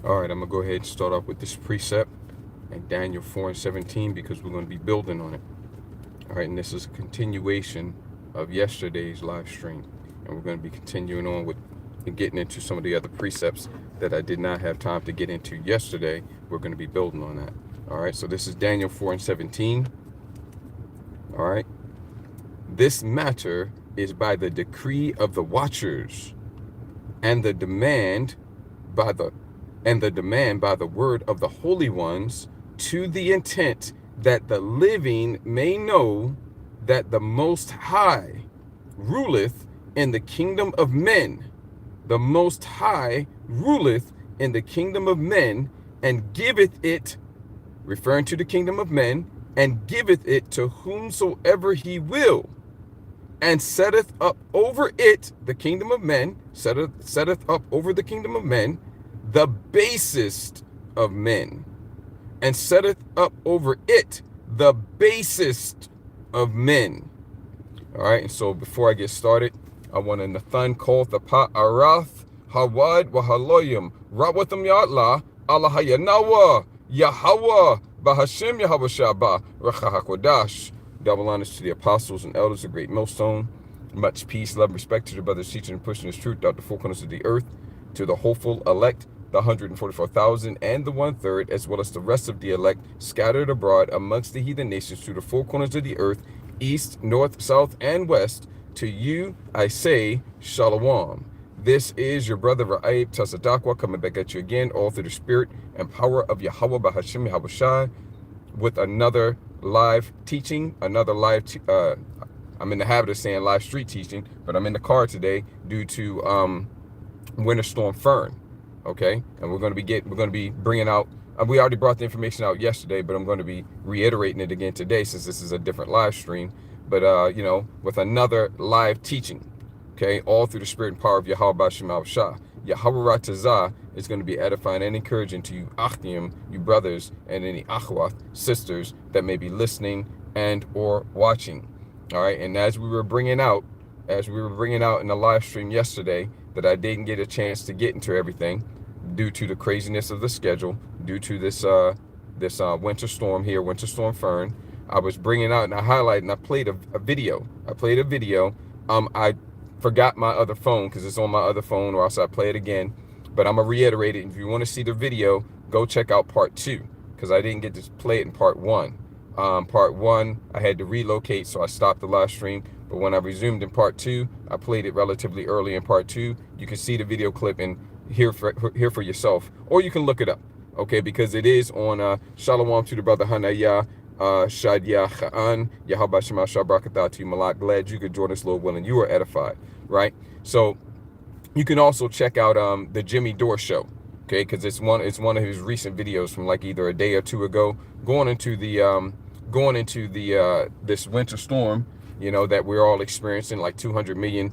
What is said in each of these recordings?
All right, I'm going to go ahead and start off with this precept in Daniel 4:17 because we're going to be building on it. All right, and this is a continuation of yesterday's live stream. And we're going to be continuing on with and getting into some of the other precepts that I did not have time to get into yesterday. We're going to be building on that. All right, so this is Daniel 4:17. All right, this matter is by the decree of the watchers, and the demand by the word of the holy ones, to the intent that the living may know that the Most High ruleth in the kingdom of men. The Most High ruleth in the kingdom of men, and giveth it, referring to the kingdom of men, and giveth it to whomsoever he will, and setteth up over it, the kingdom of men, setteth up over the kingdom of men, the basest of men, and setteth up over it the basest of men. All right, and so before I get started, I want to Nathan call the Pa'arath, Hawad, Wahaloyim, Rawatham Yatla, Allahayanawa, Yahweh, Bahashim Yahweh Shabbat, Rachahakodash. Double honors to the apostles and elders of Great Millstone. Much peace, love, respect to the brothers teaching and pushing this truth out the four corners of the earth, to the hopeful elect, the 144,000 and the 1/3, as well as the rest of the elect scattered abroad amongst the heathen nations to the four corners of the earth, east, north, south, and west. To you I say Shalom. This is your brother Ra'aib Tasadakwa coming back at you again, all through the spirit and power of Yahweh Bahashim Yahweh Shai, with another live teaching, I'm in the habit of saying live street teaching, but I'm in the car today due to Winter Storm Fern. Okay, and we're going to be bringing out. We already brought the information out yesterday, but I'm going to be reiterating it again today since this is a different live stream. But with another live teaching, okay, all through the spirit and power of Yahweh Bashim Shah. Yahweh Ratazah is going to be edifying and encouraging to you, Achim, you brothers, and any Achwath sisters that may be listening and or watching. All right, and as we were bringing out in the live stream yesterday, that I didn't get a chance to get into everything due to the craziness of the schedule, due to this winter storm here, Winter Storm Fern. I was bringing out and I highlighted and I played a video. I forgot my other phone because it's on my other phone, or else I play it again. But I'm gonna reiterate it. If you want to see the video, go check out part 2 because I didn't get to play it in part 1. Part 1, I had to relocate, so I stopped the live stream. But when I resumed in part 2, I played it relatively early in part 2. You can see the video clip and hear for yourself, or you can look it up, okay? Because it is on Shalom to the brother Hanaya, Shadia Kha'an, Yahweh Shema Shabrakatah to you, Malak. Glad you could join us, Lord willing. You are edified, right? So you can also check out the Jimmy Dore show, okay? Because it's one of his recent videos from like either a day or two ago, going into the this winter storm, that we're all experiencing. Like 200 million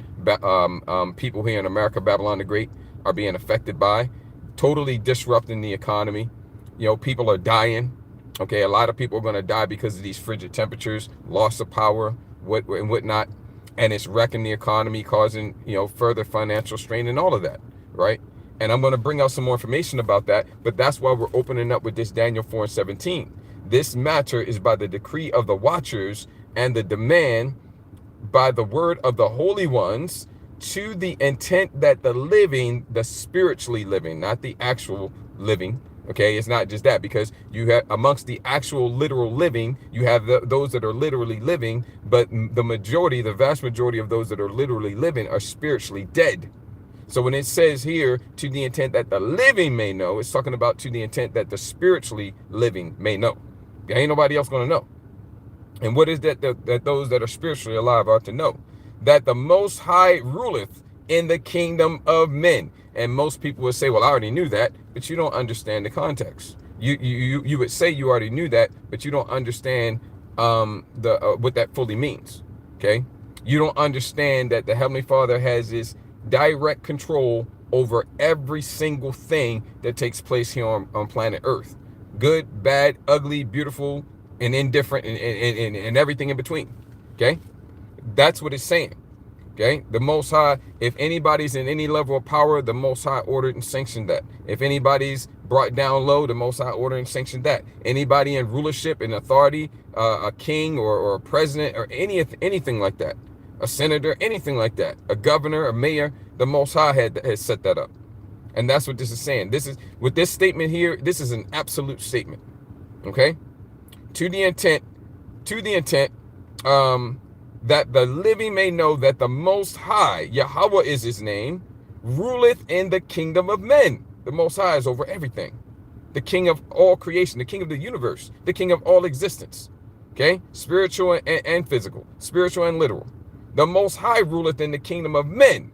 people here in America, Babylon the Great, are being affected by, totally disrupting the economy. People are dying. Okay, a lot of people are going to die because of these frigid temperatures, loss of power, and whatnot, and it's wrecking the economy, causing further financial strain and all of that, right? And I'm going to bring out some more information about that, but that's why we're opening up with this Daniel 4:17. This matter is by the decree of the watchers, and the demand by the word of the holy ones, to the intent that the living, the spiritually living, not the actual living. Okay, it's not just that, because you have amongst the actual literal living, you have those that are literally living, but the vast majority of those that are literally living are spiritually dead. So when it says here, to the intent that the living may know, it's talking about to the intent that the spiritually living may know. There ain't nobody else going to know. And what is that those that are spiritually alive are to know? That the Most High ruleth in the kingdom of men. And most people would say, well, I already knew that, but you don't understand the context. You would say you already knew that, but you don't understand what that fully means. Okay? You don't understand that the Heavenly Father has this direct control over every single thing that takes place here on planet Earth. Good, bad, ugly, beautiful, and indifferent, and everything in between. Okay? That's what it's saying. Okay, the Most High, if anybody's in any level of power, the Most High ordered and sanctioned that. If anybody's brought down low, the Most High ordered and sanctioned that. Anybody in rulership and authority, a king or a president or anything like that, a senator, anything like that, a governor, a mayor, the Most High had set that up. And that's what this is saying. This is, with this statement here, this is an absolute statement. Okay? To the intent, that the living may know that the Most High, Yahweh is his name, ruleth in the kingdom of men. The Most High is over everything. The king of all creation, the king of the universe, the king of all existence. Okay? Spiritual and physical, spiritual and literal. The Most High ruleth in the kingdom of men,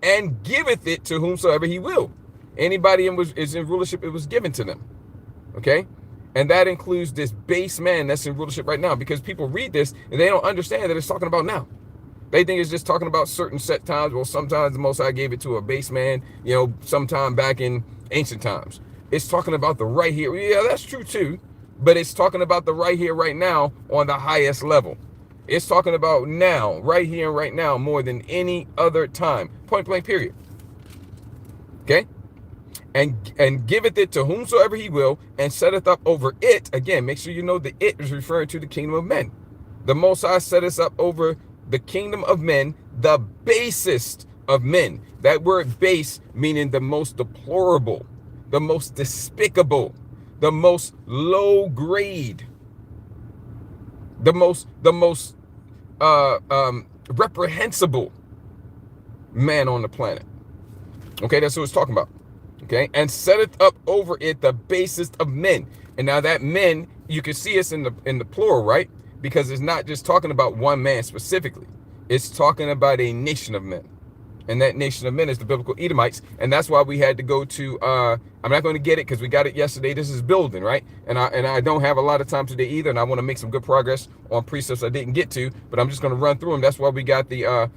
and giveth it to whomsoever he will. Anybody is in rulership, it was given to them. Okay? And that includes this base man that's in rulership right now, because people read this and they don't understand that it's talking about now. They think it's just talking about certain set times. Well, sometimes the Most High gave it to a base man, sometime back in ancient times. It's talking about the right here. Yeah, that's true too. But it's talking about the right here, right now on the highest level. It's talking about now, right here and right now, more than any other time. Point blank, period. Okay? And giveth it to whomsoever he will, and setteth up over it. Again, make sure you know the it is referring to the kingdom of men. The Most High setteth up over the kingdom of men, the basest of men. That word base meaning the most deplorable, the most despicable, the most low grade, the most reprehensible man on the planet. Okay, that's what it's talking about. Okay, and setteth up over it the basest of men. And now that men, you can see us in the plural, right? Because it's not just talking about one man specifically. It's talking about a nation of men. And that nation of men is the biblical Edomites. And that's why we had to go to, I'm not going to get it because we got it yesterday. This is building, right? And I don't have a lot of time today either. And I want to make some good progress on precepts I didn't get to, but I'm just going to run through them. That's why we got the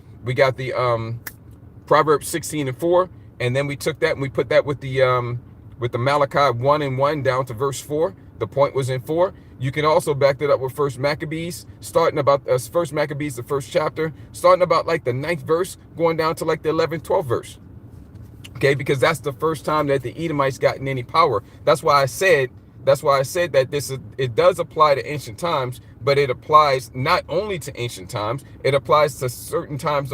Proverbs 16:4. And then we took that and we put that with the Malachi 1:1 down to verse 4. The point was in 4. You can also back that up with First Maccabees, starting about First Maccabees, the first chapter, starting about like the 9th verse, going down to like the 11th, 12th verse. Okay, because that's the first time that the Edomites gotten any power. That's why I said that it does apply to ancient times, but it applies not only to ancient times, it applies to certain times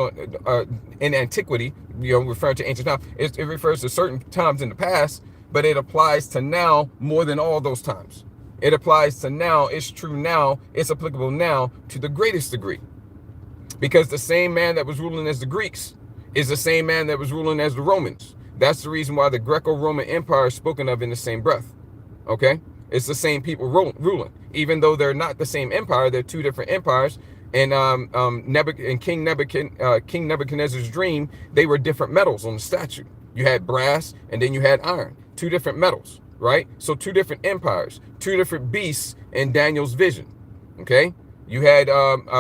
in antiquity, referring to ancient times. It refers to certain times in the past, but it applies to now more than all those times. It applies to now, it's true now, it's applicable now to the greatest degree. Because the same man that was ruling as the Greeks is the same man that was ruling as the Romans. That's the reason why the Greco-Roman Empire is spoken of in the same breath. Okay? It's the same people ruling. Even though they're not the same empire, they're two different empires. And King Nebuchadnezzar's dream, they were different metals on the statue. You had brass and then you had iron. Two different metals, right? So two different empires, two different beasts in Daniel's vision. Okay? You had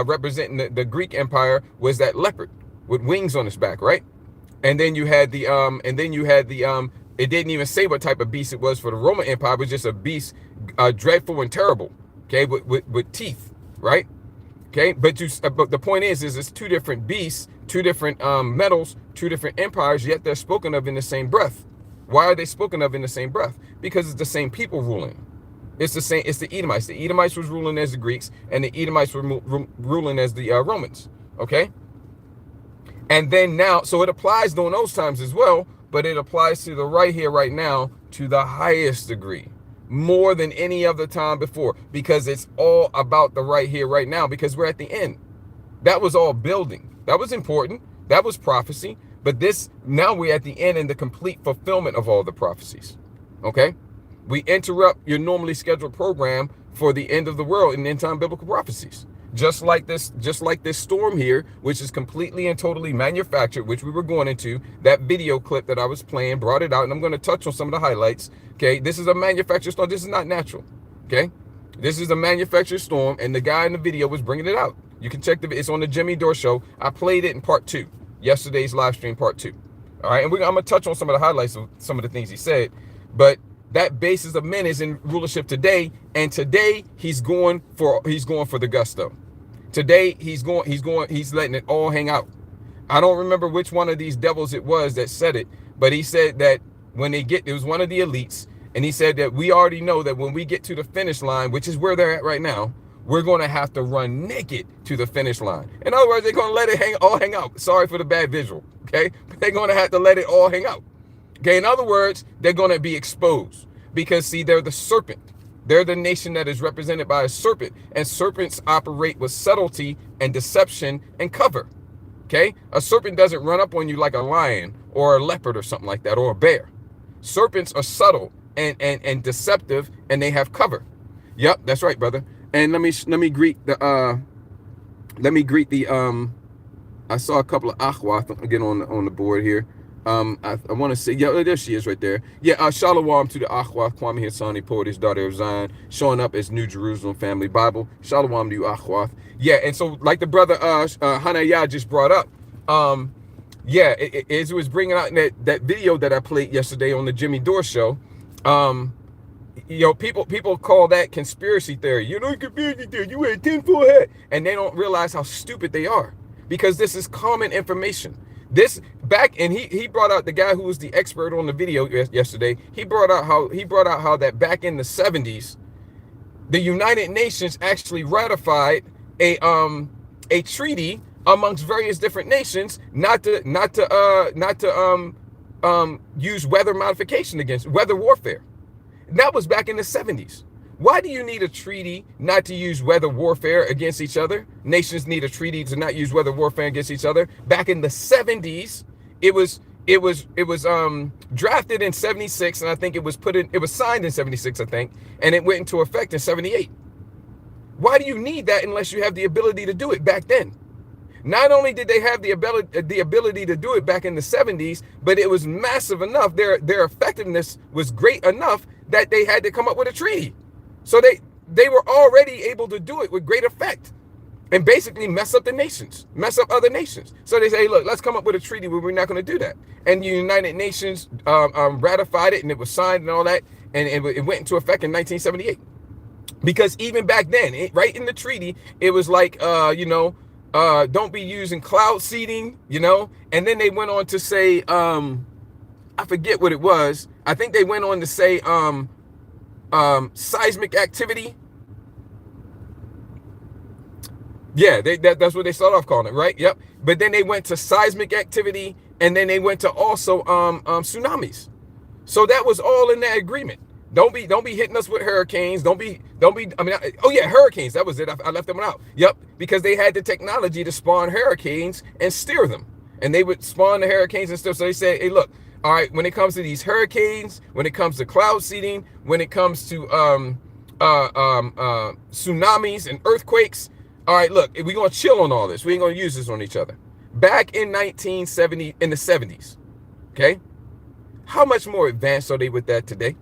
representing the Greek Empire was that leopard with wings on its back, right? And then you had it didn't even say what type of beast it was for the Roman Empire. It was just a beast, dreadful and terrible, okay, with teeth, right? Okay, but the point is it's two different beasts, two different metals, two different empires, yet they're spoken of in the same breath. Why are they spoken of in the same breath? Because it's the same people ruling. It's the same. It's the Edomites. The Edomites was ruling as the Greeks, and the Edomites were ruling as the Romans. Okay. And then now, so it applies during those times as well, but it applies to the right here, right now, to the highest degree, more than any other time before, because it's all about the right here, right now, because we're at the end. That was all building. That was important. That was prophecy. But this, now we're at the end and the complete fulfillment of all the prophecies. Okay? We interrupt your normally scheduled program for the end of the world in end-time biblical prophecies. Just like this storm here, which is completely and totally manufactured, which we were going into. That video clip that I was playing brought it out, and I'm going to touch on some of the highlights. Okay, this is a manufactured storm. This is not natural. Okay, this is a manufactured storm, and the guy in the video was bringing it out. You can check it's on the Jimmy Dore Show. I played it in part 2, yesterday's live stream, part 2. All right, and I'm going to touch on some of the highlights of some of the things he said, but that basis of men is in rulership today, and today he's going for the gusto. Today he's letting it all hang out. I don't remember which one of these devils it was that said it, but he said that when it was one of the elites, And he said that we already know that when we get to the finish line, which is where they're at right now, we're going to have to run naked to the finish line. In other words, they're going to let it all hang out. Sorry for the bad visual, okay? But they're going to have to let it all hang out. Okay, in other words, they're going to be exposed because, see, they're the serpent. They're the nation that is represented by a serpent, and serpents operate with subtlety and deception and cover. Okay, a serpent doesn't run up on you like a lion or a leopard or something like that, or a bear. Serpents are subtle and deceptive, and they have cover. Yep, that's right, brother. And let me greet the I saw a couple of Akhwath again on the board here. I want to say, yeah, there she is right there. Yeah, Shalom to the Akhwath, Kwame Hassani, poet, daughter of Zion, showing up as New Jerusalem Family Bible. Shalom to you, Akhwath. Yeah, and so like the brother Hanaya just brought up, yeah, it was bringing out that video that I played yesterday on the Jimmy Dore show. You know, people call that conspiracy theory. You know, conspiracy theory. You wear a tinfoil hat, and they don't realize how stupid they are, because this is common information. This back, and he brought out, the guy who was the expert on the video yesterday. He brought out how that back in the 70s, the United Nations actually ratified a treaty amongst various different nations not to use weather modification against weather warfare. That was back in the 70s. Why do you need a treaty not to use weather warfare against each other? Nations need a treaty to not use weather warfare against each other. Back in the 70s, it was drafted in 76, and I think it was signed in 76, I think, and it went into effect in 78. Why do you need that unless you have the ability to do it back then? Not only did they have the ability to do it back in the 70s, but it was massive enough, their effectiveness was great enough that they had to come up with a treaty. So they were already able to do it with great effect and basically mess up the nations, mess up other nations. So they say, look, let's come up with a treaty where we're not going to do that. And the United Nations ratified it, and it was signed and all that, and it went into effect in 1978. Because even back then, right in the treaty, it was like, don't be using cloud seeding, and then they went on to say, I forget what it was. I think they went on to say seismic activity. Yeah, that's what they started off calling it, right? Yep. But then they went to seismic activity, and then they went to also tsunamis. So that was all in that agreement. Don't be hitting us with hurricanes. Hurricanes. That was it. I left them out. Yep. Because they had the technology to spawn hurricanes and steer them. And they would spawn the hurricanes and stuff. So they say, hey, look, all right, when it comes to these hurricanes, when it comes to cloud seeding, when it comes to tsunamis and earthquakes, all right, look, we're going to chill on all this. We ain't going to use this on each other. Back in 1970, in the 70s, okay? How much more advanced are they with that today?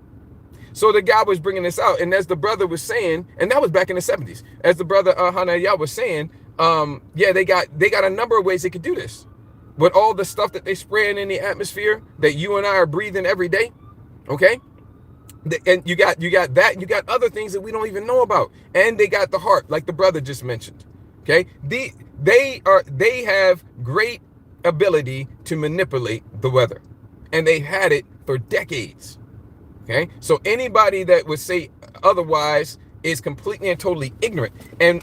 So the guy was bringing this out, and as the brother was saying, and that was back in the 70s, as the brother Hanaya was saying, yeah, they got a number of ways they could do this. With all the stuff that they spraying in the atmosphere that you and I are breathing every day, okay? And you got that, and you got other things that we don't even know about. And they got the heart, like the brother just mentioned, okay? They have great ability to manipulate the weather, and they've had it for decades. Okay, so anybody that would say otherwise is completely and totally ignorant, and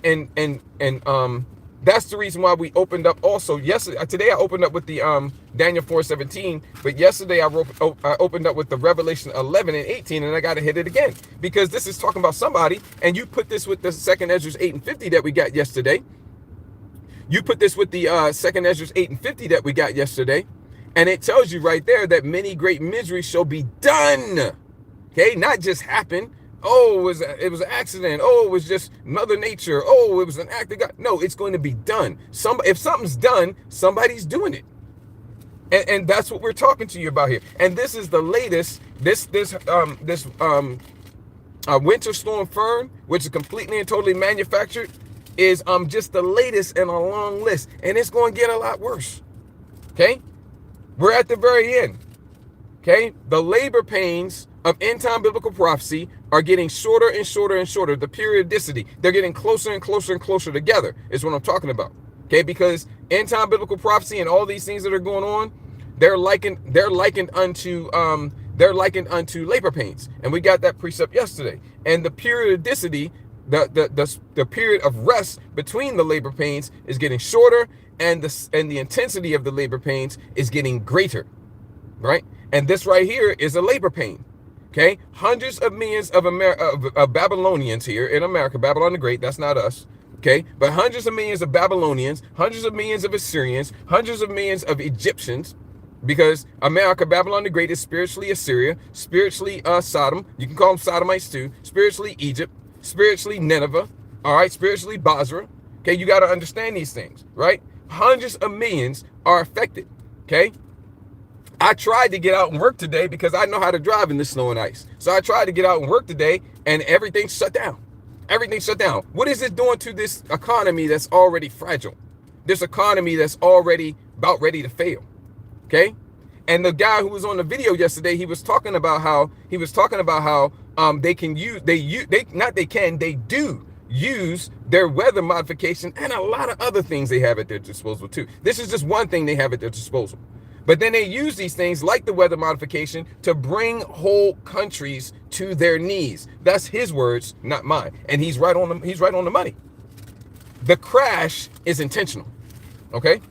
that's the reason why we opened up also yesterday. Today I opened up with the Daniel 4:17, but yesterday I opened up with the Revelation 11 and 18, and I got to hit it again because this is talking about somebody, and you put this with the 2nd Ezra 8 and 50 that we got yesterday. You put this with the 2nd Ezra 8 and 50 that we got yesterday, and it tells you right there that many great miseries shall be done. Okay, not just happen. Oh, it was an accident. Oh, it was just Mother Nature. Oh, it was an act of God. No, it's going to be done. If something's done, somebody's doing it, and that's what we're talking to you about here. And this is the latest. This winter storm Fern, which is completely and totally manufactured, is just the latest in a long list, and it's going to get a lot worse. Okay, we're at the very end. Okay, the labor pains of end-time biblical prophecy are getting shorter and shorter and shorter. The periodicity, they're getting closer and closer and closer together is what I'm talking about. Okay, because end-time biblical prophecy and all these things that are going on, they're likened unto they're likened unto labor pains. And we got that precept yesterday. And the periodicity, the period of rest between the labor pains is getting shorter, and the intensity of the labor pains is getting greater, right? And this right here is a labor pain. Okay, hundreds of millions of Babylonians here in America, Babylon the Great, that's not us. Okay, but hundreds of millions of Babylonians, hundreds of millions of Assyrians, hundreds of millions of Egyptians, because America, Babylon the Great, is spiritually Assyria, spiritually Sodom. You can call them Sodomites too. Spiritually Egypt, spiritually Nineveh. All right, spiritually Basra. Okay, you got to understand these things, right? Hundreds of millions are affected. Okay. I tried to get out and work today because I know how to drive in the snow and ice. So I tried to get out and work today, and everything shut down. Everything shut down. What is it doing to this economy that's already fragile? This economy that's already about ready to fail. Okay? And the guy who was on the video yesterday, he was talking about how they do use their weather modification and a lot of other things they have at their disposal too. This is just one thing they have at their disposal. But then they use these things like the weather modification to bring whole countries to their knees. That's his words, not mine. And he's right on the money. The crash is intentional. Okay?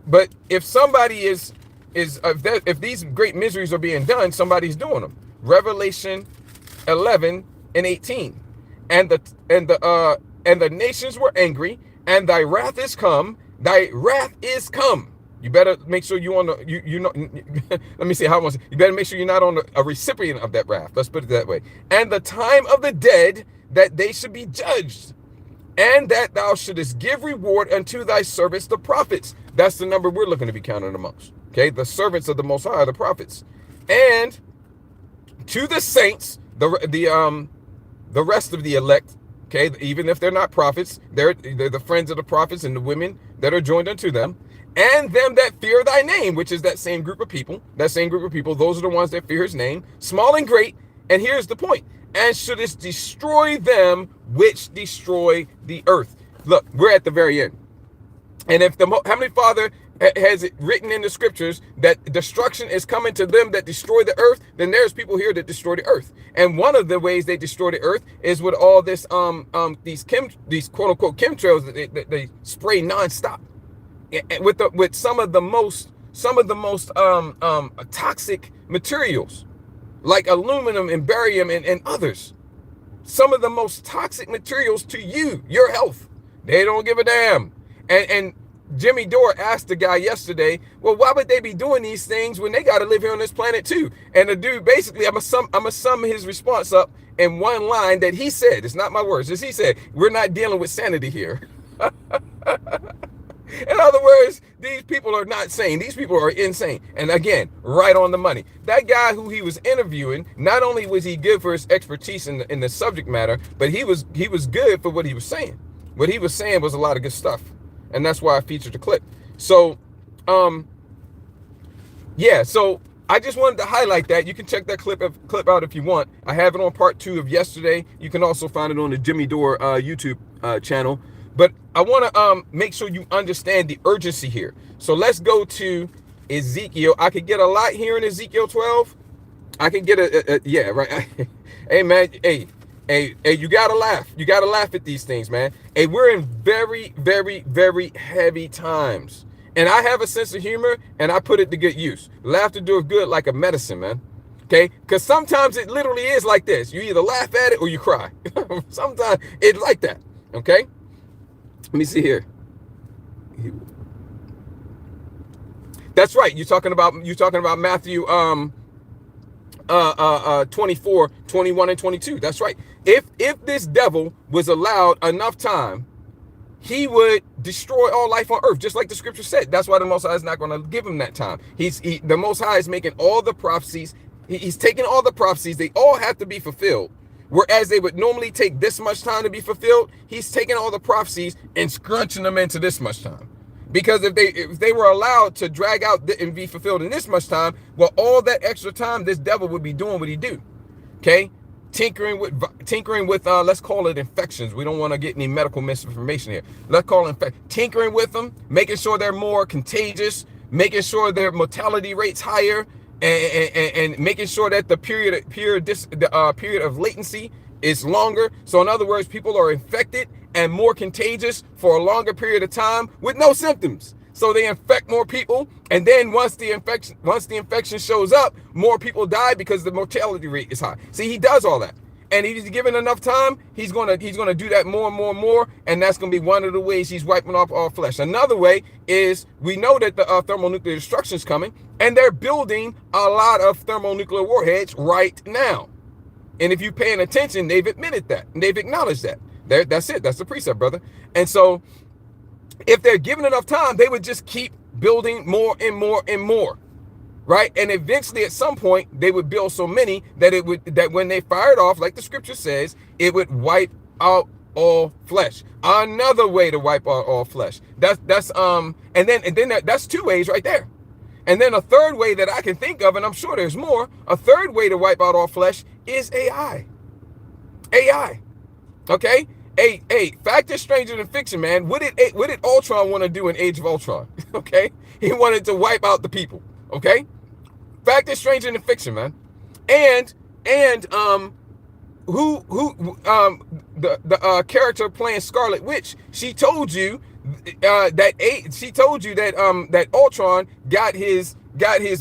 But if somebody if these great miseries are being done, somebody's doing them. Revelation 11:18. And the nations were angry, and thy wrath is come. Thy wrath is come. You better make sure you on the you know. Let me see how much. You better make sure you're not on a recipient of that wrath. Let's put it that way. And the time of the dead, that they should be judged, and that thou shouldest give reward unto thy servants the prophets. That's the number we're looking to be counted amongst. Okay, the servants of the Most High, the prophets, and to the saints, the rest of the elect. Okay, even if they're not prophets, they're the friends of the prophets and the women that are joined unto them. And them that fear thy name, which is that same group of people, those are the ones that fear his name, small and great. And here's the point. And shouldest destroy them which destroy the earth. Look, we're at the very end. And if the Heavenly Father has it written in the scriptures that destruction is coming to them that destroy the earth, then there's people here that destroy the earth. And one of the ways they destroy the earth is with all this these quote unquote chemtrails that they spray nonstop. With some of the most toxic materials like aluminum and barium and others. Some of the most toxic materials to your health. They don't give a damn. And Jimmy Dore asked the guy yesterday, well, why would they be doing these things when they got to live here on this planet too? And the dude basically, I'm gonna sum his response up in one line that he said. It's not my words. As he said, we're not dealing with sanity here. In other words, these people are not sane. These people are insane. And again, right on the money. That guy who he was interviewing, not only was he good for his expertise in the subject matter, but he was good for what he was saying. What he was saying was a lot of good stuff. And that's why I featured the clip. So, yeah, so I just wanted to highlight that. You can check that clip out if you want. I have it on part 2 of yesterday. You can also find it on the Jimmy Dore YouTube channel. But I want to make sure you understand the urgency here. So let's go to Ezekiel. I could get a lot here in Ezekiel 12. I can get yeah, right. Hey, man. Hey, you got to laugh. You got to laugh at these things, man. Hey, we're in very, very, very heavy times. And I have a sense of humor, and I put it to good use. Laughter doeth good like a medicine, man. Okay? Because sometimes it literally is like this. You either laugh at it or you cry. Sometimes it's like that. Okay? Let me see here. That's right. You're talking about Matthew 24, 21, and 22. That's right. If this devil was allowed enough time, he would destroy all life on earth, just like the scripture said. That's why the Most High is not going to give him that time. The Most High is making all the prophecies. He's taking all the prophecies. They all have to be fulfilled. Whereas they would normally take this much time to be fulfilled, he's taking all the prophecies and scrunching them into this much time. Because if they were allowed to drag out and be fulfilled in this much time, well, all that extra time, this devil would be doing what he do. Okay? Tinkering with let's call it infections. We don't want to get any medical misinformation here. Let's call it tinkering with them, making sure they're more contagious, making sure their mortality rates higher, and making sure that the period of latency is longer. So in other words, people are infected and more contagious for a longer period of time with no symptoms. So they infect more people, and then once the infection shows up, more people die because the mortality rate is high. See, he does all that. And if he's given enough time, he's gonna do that more and more and more, and that's gonna be one of the ways he's wiping off all flesh. Another way is we know that the thermonuclear destruction is coming, and they're building a lot of thermonuclear warheads right now. And if you're paying attention, they've admitted that, and they've acknowledged that. That's it. That's the precept, brother. And so, if they're given enough time, they would just keep building more and more and more. Right, and eventually, at some point, they would build so many that when they fired off, like the scripture says, it would wipe out all flesh. Another way to wipe out all flesh. That's two ways right there. And then a third way that I can think of, and I'm sure there's more. A third way to wipe out all flesh is AI. AI. Okay. Fact is stranger than fiction, man. What did Ultron want to do in Age of Ultron? Okay, he wanted to wipe out the people. Okay. Fact is stranger than fiction, man. And the character playing Scarlet Witch, she told you that Ultron got his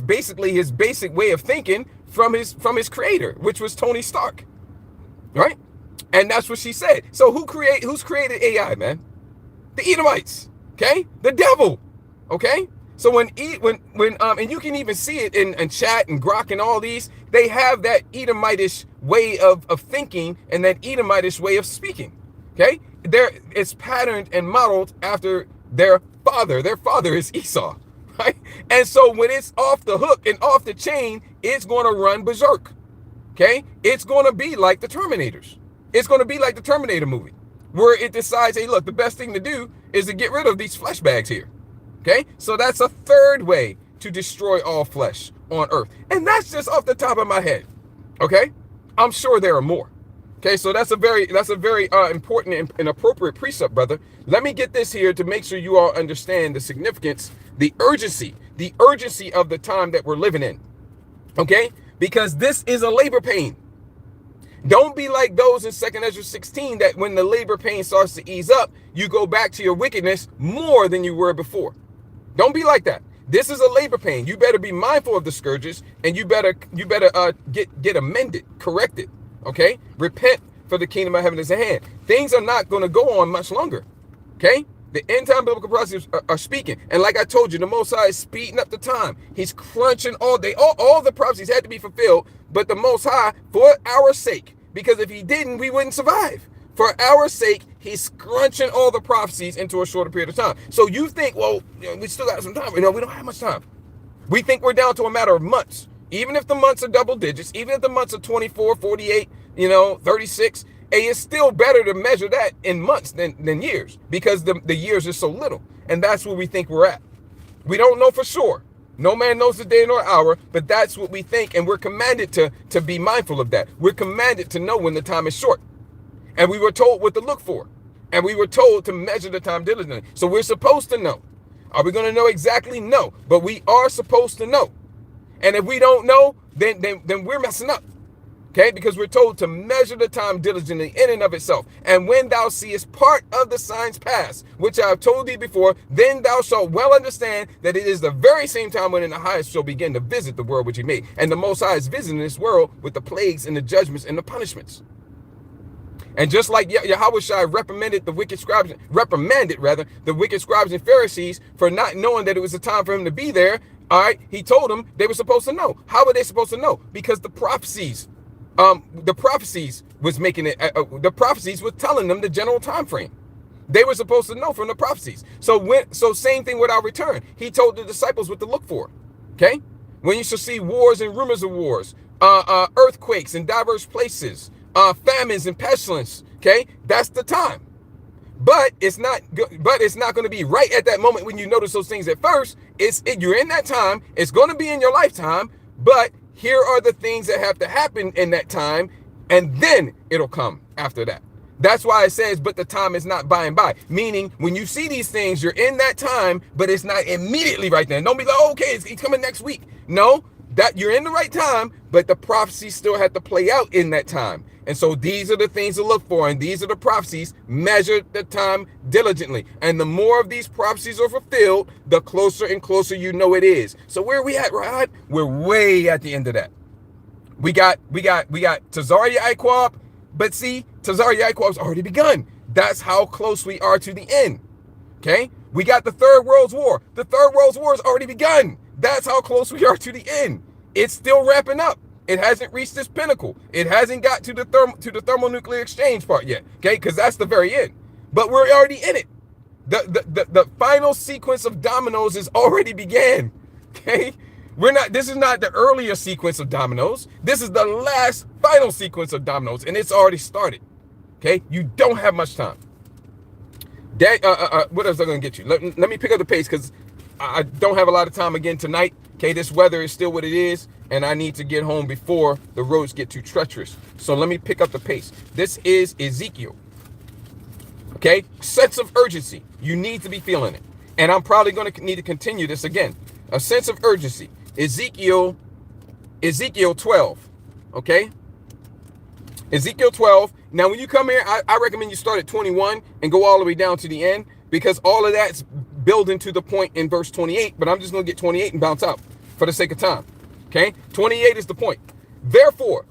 basic way of thinking from his creator, which was Tony Stark, right? And that's what she said. So who's created AI, man? The Edomites, okay? The devil, okay? So and you can even see it in chat and Grok and all these, they have that Edomitish way of thinking and that Edomitish way of speaking. Okay? It's patterned and modeled after their father. Their father is Esau. Right? And so when it's off the hook and off the chain, it's going to run berserk. Okay? It's going to be like the Terminators. It's going to be like the Terminator movie, where it decides, hey, look, the best thing to do is to get rid of these flesh bags here. Okay, so that's a third way to destroy all flesh on earth. And that's just off the top of my head. Okay, I'm sure there are more. Okay, so that's a very important and appropriate precept, brother. Let me get this here to make sure you all understand the significance, the urgency of the time that we're living in. Okay, because this is a labor pain. Don't be like those in 2 Ezra 16 that when the labor pain starts to ease up, you go back to your wickedness more than you were before. Don't be like that. This is a labor pain. You better be mindful of the scourges, and you better get amended, corrected. Okay? Repent, for the kingdom of heaven is at hand. Things are not going to go on much longer. Okay? The end time biblical prophecies are speaking. And like I told you, the Most High is speeding up the time. He's crunching all the prophecies had to be fulfilled, but the Most High, for our sake, because if he didn't, we wouldn't survive. For our sake, he's crunching all the prophecies into a shorter period of time. So you think, well, we still got some time. We don't have much time. We think we're down to a matter of months. Even if the months are double digits, even if the months are 24, 48, 36, it's still better to measure that in months than years, because the years are so little. And that's where we think we're at. We don't know for sure. No man knows the day nor hour, but that's what we think. And we're commanded to be mindful of that. We're commanded to know when the time is short. And we were told what to look for. And we were told to measure the time diligently. So we're supposed to know. Are we going to know exactly? No. But we are supposed to know. And if we don't know, then we're messing up. Okay? Because we're told to measure the time diligently in and of itself. And when thou seest part of the signs pass, which I have told thee before, then thou shalt well understand that it is the very same time when the highest shall begin to visit the world which he made. And the Most High is visiting this world with the plagues and the judgments and the punishments. And just like Yahushua reprimanded the wicked scribes and Pharisees for not knowing that it was a time for him to be there, all right, he told them they were supposed to know. How were they supposed to know? Because the prophecies was making it. The prophecies were telling them the general time frame. They were supposed to know from the prophecies. So same thing with our return. He told the disciples what to look for. Okay, when you shall see wars and rumors of wars, earthquakes in diverse places. Famines and pestilence. Okay, that's the time. But it's not going to be right at that moment when you notice those things at first. You're in that time. It's going to be in your lifetime. But here are the things that have to happen in that time, and then it'll come after that. That's why it says, but the time is not by and by. Meaning, when you see these things, you're in that time, but it's not immediately right then. Don't be like, oh, okay, it's coming next week. No, That you're in the right time, but the prophecy still had to play out in that time. And so these are the things to look for, and these are the prophecies. Measure the time diligently. And the more of these prophecies are fulfilled, the closer and closer you know it is. So where are we at, Rod? We're way at the end of that. We got Tazaria Iquab, but see, Tazaria Iquab's already begun. That's how close we are to the end. Okay? We got the Third World War. The Third World War has already begun. That's how close we are to the end. It's still wrapping up. It hasn't reached its pinnacle. It hasn't got to the thermonuclear exchange part yet. Okay? Because that's the very end. But we're already in it. The final sequence of dominoes is already began. Okay? This is not the earlier sequence of dominoes. This is the last final sequence of dominoes, and it's already started. Okay? You don't have much time. What else am I going to get you? Let me pick up the pace because I don't have a lot of time again tonight. Okay, this weather is still what it is, and I need to get home before the roads get too treacherous. So let me pick up the pace. This is Ezekiel. Okay, sense of urgency. You need to be feeling it. And I'm probably going to need to continue this again. A sense of urgency. Ezekiel 12. Okay? Ezekiel 12. Now, when you come here, I recommend you start at 21 and go all the way down to the end, because all of that's building to the point in verse 28. But I'm just going to get 28 and bounce out for the sake of time. Okay? 28 is the point. Therefore,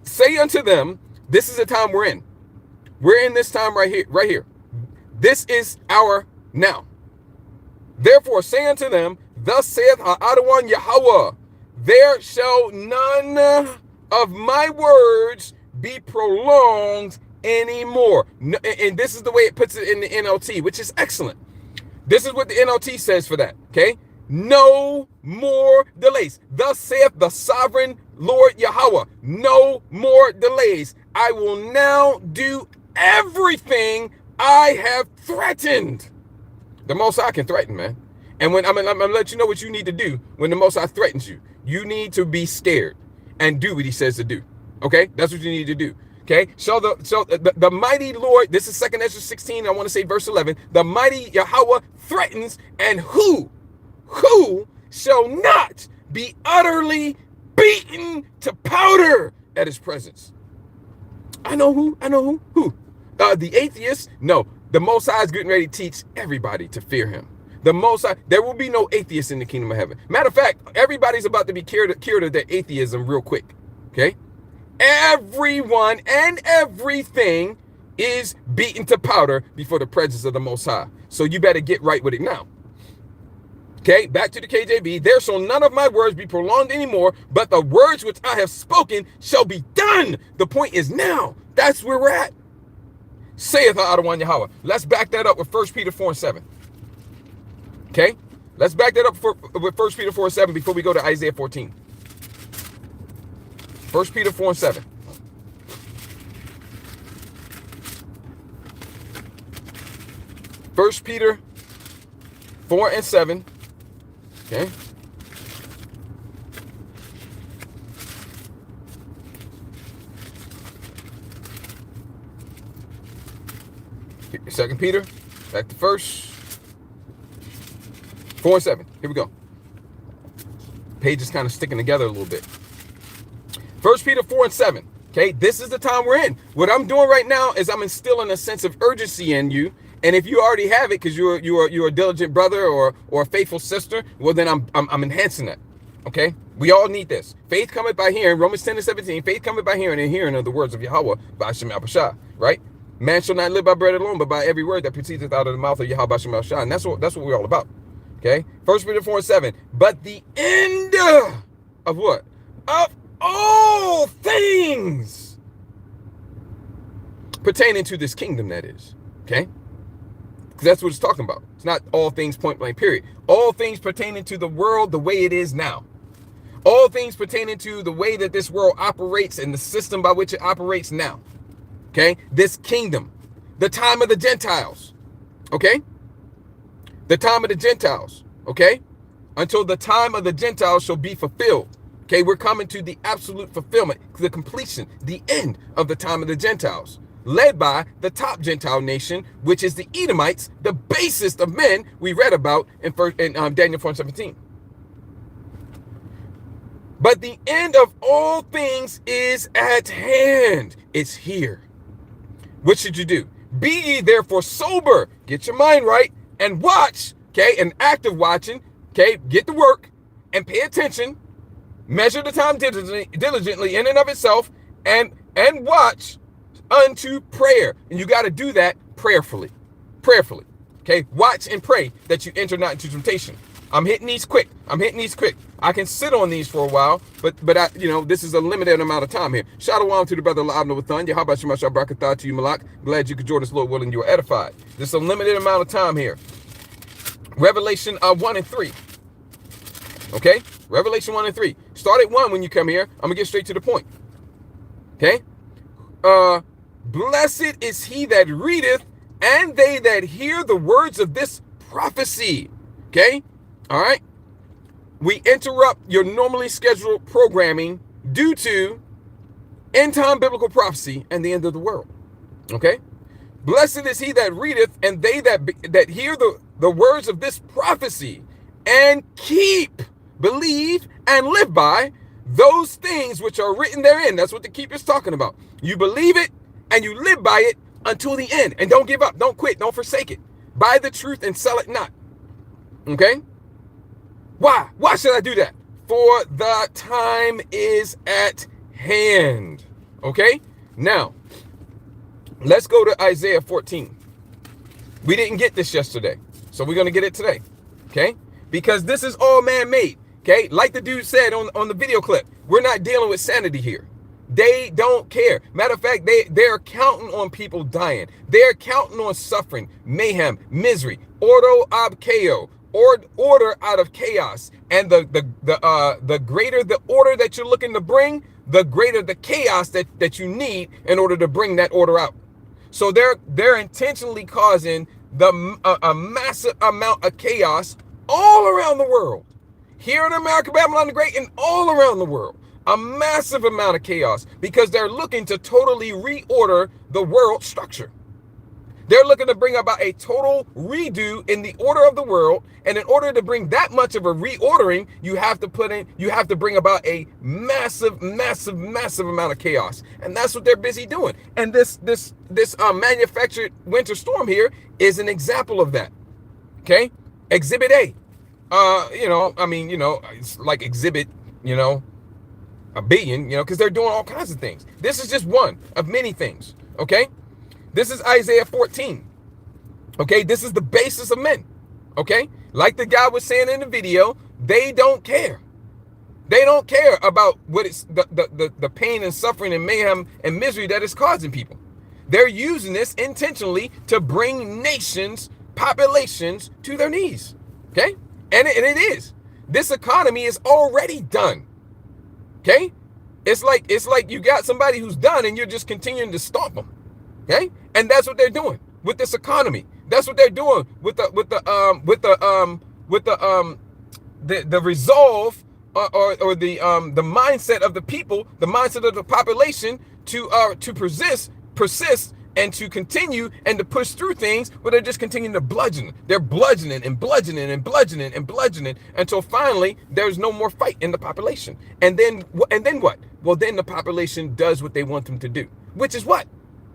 say unto them, this is the time we're in. We're in this time right here. This is our now. Therefore, say unto them, thus saith Adonai Yahweh, there shall none of my words be prolonged anymore. And this is the way it puts it in the NLT, which is excellent. This is what the NLT says for that. Okay? No more delays. Thus saith the sovereign Lord Yahweh. No more delays. I will now do everything I have threatened. The Most High can threaten, man. And when I'm gonna let you know what you need to do when the Most High threatens you. You need to be scared and do what he says to do. Okay? That's what you need to do. Okay? So the mighty Lord, this is 2nd Ezra 16, I want to say verse 11. The mighty Yahweh threatens, and who shall not be utterly beaten to powder at his presence? I know who. Who? The atheists? No. The Most High is getting ready to teach everybody to fear him. The Most High, there will be no atheists in the kingdom of heaven. Matter of fact, everybody's about to be cured of their atheism real quick. Okay? Everyone and everything is beaten to powder before the presence of the Most High. So you better get right with it now. Okay, back to the KJV. There shall none of my words be prolonged anymore, but the words which I have spoken shall be done. The point is now. That's where we're at. Saith Adonai Yahweh. Let's back that up with 1 Peter 4 and 7. Okay? Let's back that up with 1 Peter 4 and 7 before we go to Isaiah 14. 1 Peter 4 and 7. First Peter 4 and 7. Okay. Second Peter, back to first 4 and 7. Here we go. Page is kind of sticking together a little bit. 1 Peter 4 and 7. Okay, this is the time we're in. What I'm doing right now is I'm instilling a sense of urgency in you. And if you already have it because you're a diligent brother or a faithful sister, well then I'm enhancing that. Okay, we all need this. Faith cometh by hearing. Romans 10 and 17. Faith cometh by hearing, and hearing of the words of Yahweh by Hashem Abashah. Right? Man shall not live by bread alone, but by every word that proceedeth out of the mouth of Yahweh by Hashem Abashah. And that's what we're all about. Okay, 1 Peter 4 and 7. But the end of what? Of all things pertaining to this kingdom, that is. Okay. That's what it's talking about. It's not all things point blank, period. All things pertaining to the world the way it is now. All things pertaining to the way that this world operates and the system by which it operates now. Okay? This kingdom. The time of the Gentiles. Okay? The time of the Gentiles. Okay? Until the time of the Gentiles shall be fulfilled. Okay? We're coming to the absolute fulfillment, the completion, the end of the time of the Gentiles. Led by the top Gentile nation, which is the Edomites, the basest of men we read about in Daniel 4:17. But the end of all things is at hand. It's here. What should you do? Be ye therefore sober. Get your mind right and watch, okay? And active watching, okay? Get to work and pay attention. Measure the time diligently in and of itself, and watch unto prayer. And you got to do that prayerfully. Prayerfully. Okay? Watch and pray that you enter not into temptation. I'm hitting these quick. I can sit on these for a while, but I, this is a limited amount of time here. Shalom to the brother La'ab Novathan. Yahabah Shemash Abrakatah to you, Malak. Glad you could join us, Lord willing, you are edified. This is a limited amount of time here. Revelation 1 and 3. Okay? Revelation 1 and 3. Start at 1 when you come here. I'm going to get straight to the point. Okay? Blessed is he that readeth, and they that hear the words of this prophecy. Okay? All right? We interrupt your normally scheduled programming due to end time biblical prophecy and the end of the world. Okay? Blessed is he that readeth, and they that hear the words of this prophecy, and keep, believe, and live by those things which are written therein. That's what the keep is talking about. You believe it, and you live by it until the end. And don't give up. Don't quit. Don't forsake it. Buy the truth and sell it not. Okay? Why? Why should I do that? For the time is at hand. Okay? Now, let's go to Isaiah 14. We didn't get this yesterday, so we're going to get it today. Okay? Because this is all man-made. Okay? Like the dude said on the video clip, we're not dealing with sanity here. They don't care. Matter of fact, they're counting on people dying. They're counting on suffering, mayhem, misery, ordo ab chaos, order out of chaos. And the greater the order that you're looking to bring, the greater the chaos that you need in order to bring that order out. So they're intentionally causing a massive amount of chaos all around the world. Here in America, Babylon the Great, and all around the world. A massive amount of chaos because they're looking to totally reorder the world structure. They're looking to bring about a total redo in the order of the world. And in order to bring that much of a reordering, you have to bring about a massive, massive, massive amount of chaos. And that's what they're busy doing. And this manufactured winter storm here is an example of that. Okay? Exhibit A. It's like exhibit, a billion, because they're doing all kinds of things. This is just one of many things, okay? This is Isaiah 14, okay? This is the basis of men, okay? Like the guy was saying in the video, they don't care. They don't care about what it's the pain and suffering and mayhem and misery that is causing people. They're using this intentionally to bring nations, populations to their knees, okay? And it is. This economy is already done. Okay? It's like you got somebody who's done and you're just continuing to stomp them. Okay? And that's what they're doing with this economy. That's what they're doing with the resolve or the mindset of the people, the mindset of the population to persist and to continue and to push through things where they're just continuing to bludgeon. They're bludgeoning and bludgeoning and bludgeoning and bludgeoning until finally there's no more fight in the population. And then what? Well, then the population does what they want them to do, which is what?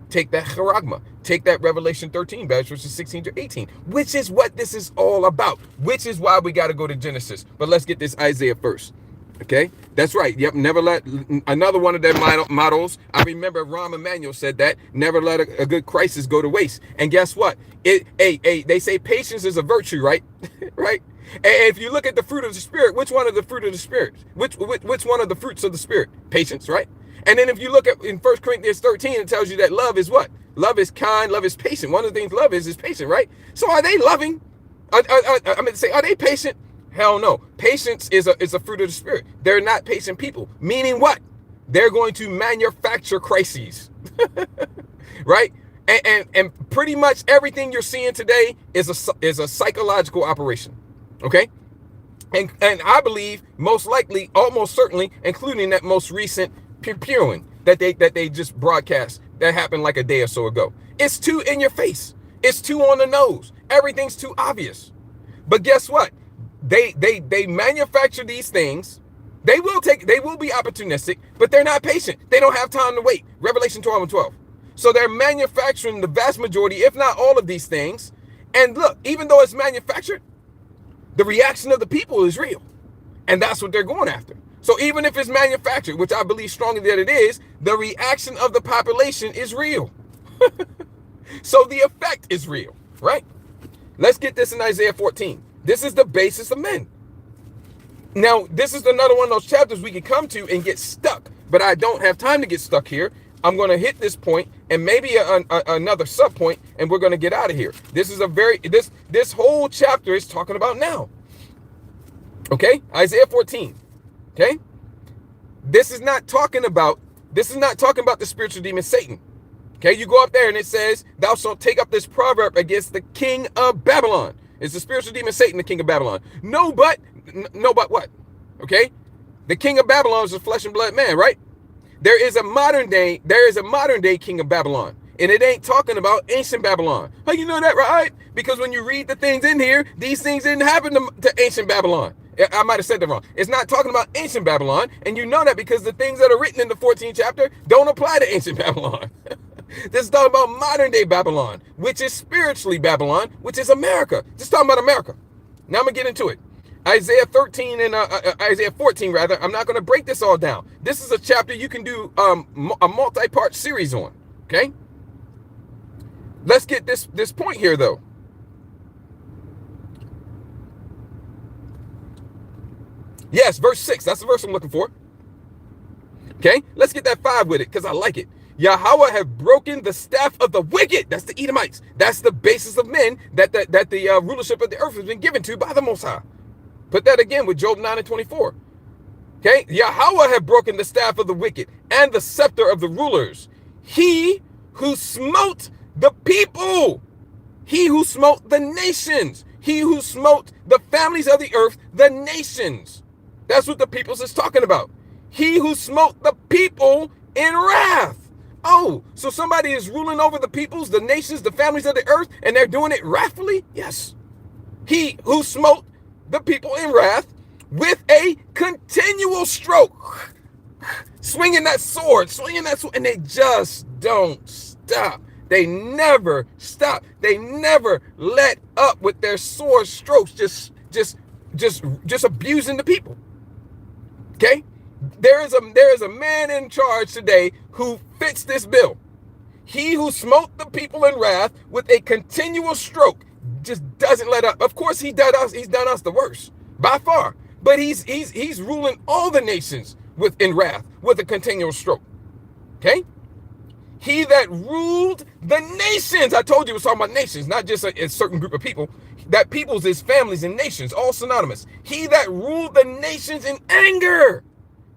Take that charagma, take that Revelation 13, verses 16 to 18, which is what this is all about, which is why we got to go to Genesis. But let's get this Isaiah first. Okay, that's right. Yep, never let another one of their mottos. I remember Rahm Emanuel said that. Never let a good crisis go to waste. And guess what? They say patience is a virtue, right? Right. And if you look at the fruit of the spirit, which one of the fruit of the spirit? Which one of the fruits of the spirit? Patience, right? And then if you look at in 1 Corinthians 13, it tells you that love is what? Love is kind. Love is patient. One of the things love is patient, right? So are they loving? Are they patient? Hell no. Patience is a fruit of the spirit. They're not patient people. Meaning what? They're going to manufacture crises. Right? And pretty much everything you're seeing today is a psychological operation. Okay? And I believe most likely, almost certainly, including that most recent Purine that they just broadcast that happened like a day or so ago. It's too in your face. It's too on the nose. Everything's too obvious. But guess what? They manufacture these things, They will be opportunistic, but they're not patient. They don't have time to wait. Revelation 12 and 12. So they're manufacturing the vast majority, if not all of these things. And look, even though it's manufactured, the reaction of the people is real. And that's what they're going after. So even if it's manufactured, which I believe strongly that it is, the reaction of the population is real. So the effect is real, right? Let's get this in Isaiah 14. This is the basis of men. Now, this is another one of those chapters we can come to and get stuck, but I don't have time to get stuck here. I'm going to hit this point and maybe another sub point, and we're going to get out of here. This is this whole chapter is talking about now. Okay, Isaiah 14. Okay, this is not talking about the spiritual demon Satan. Okay, you go up there and it says, "Thou shalt take up this proverb against the king of Babylon." Is the spiritual demon Satan the king of Babylon? No, but what? Okay, the king of Babylon is a flesh and blood man, right? There is a modern day king of Babylon, and it ain't talking about ancient Babylon. How you know that, right? Because when you read the things in here, these things didn't happen to ancient Babylon. I might have said that wrong. It's not talking about ancient Babylon, and you know that because the things that are written in the 14th chapter don't apply to ancient Babylon. This is talking about modern day Babylon, which is spiritually Babylon, which is America. Just talking about America. Now I'm going to get into it. Isaiah 13 and Isaiah 14, rather. I'm not going to break this all down. This is a chapter you can do a multi-part series on. Okay? Let's get this point here, though. Yes, verse 6. That's the verse I'm looking for. Okay? Let's get that 5 with it, because I like it. Yahweh have broken the staff of the wicked. That's the Edomites. That's the basis of men that the rulership of the earth has been given to by the Most High. Put that again with Job 9 and 24. Okay? Yahweh have broken the staff of the wicked and the scepter of the rulers. He who smote the people. He who smote the nations. He who smote the families of the earth, the nations. That's what the peoples is talking about. He who smote the people in wrath. Oh, so somebody is ruling over the peoples, the nations, the families of the earth, and they're doing it wrathfully? Yes. He who smote the people in wrath with a continual stroke. Swinging that sword, and they just don't stop. They never stop. They never let up with their sword strokes, just abusing the people. Okay? There is a man in charge today who fits this bill. He who smote the people in wrath with a continual stroke just doesn't let up. Of course, he's done us the worst by far. But he's ruling all the nations in wrath with a continual stroke. Okay? He that ruled the nations. I told you it was talking about nations, not just a certain group of people. That peoples is families and nations, all synonymous. He that ruled the nations in anger.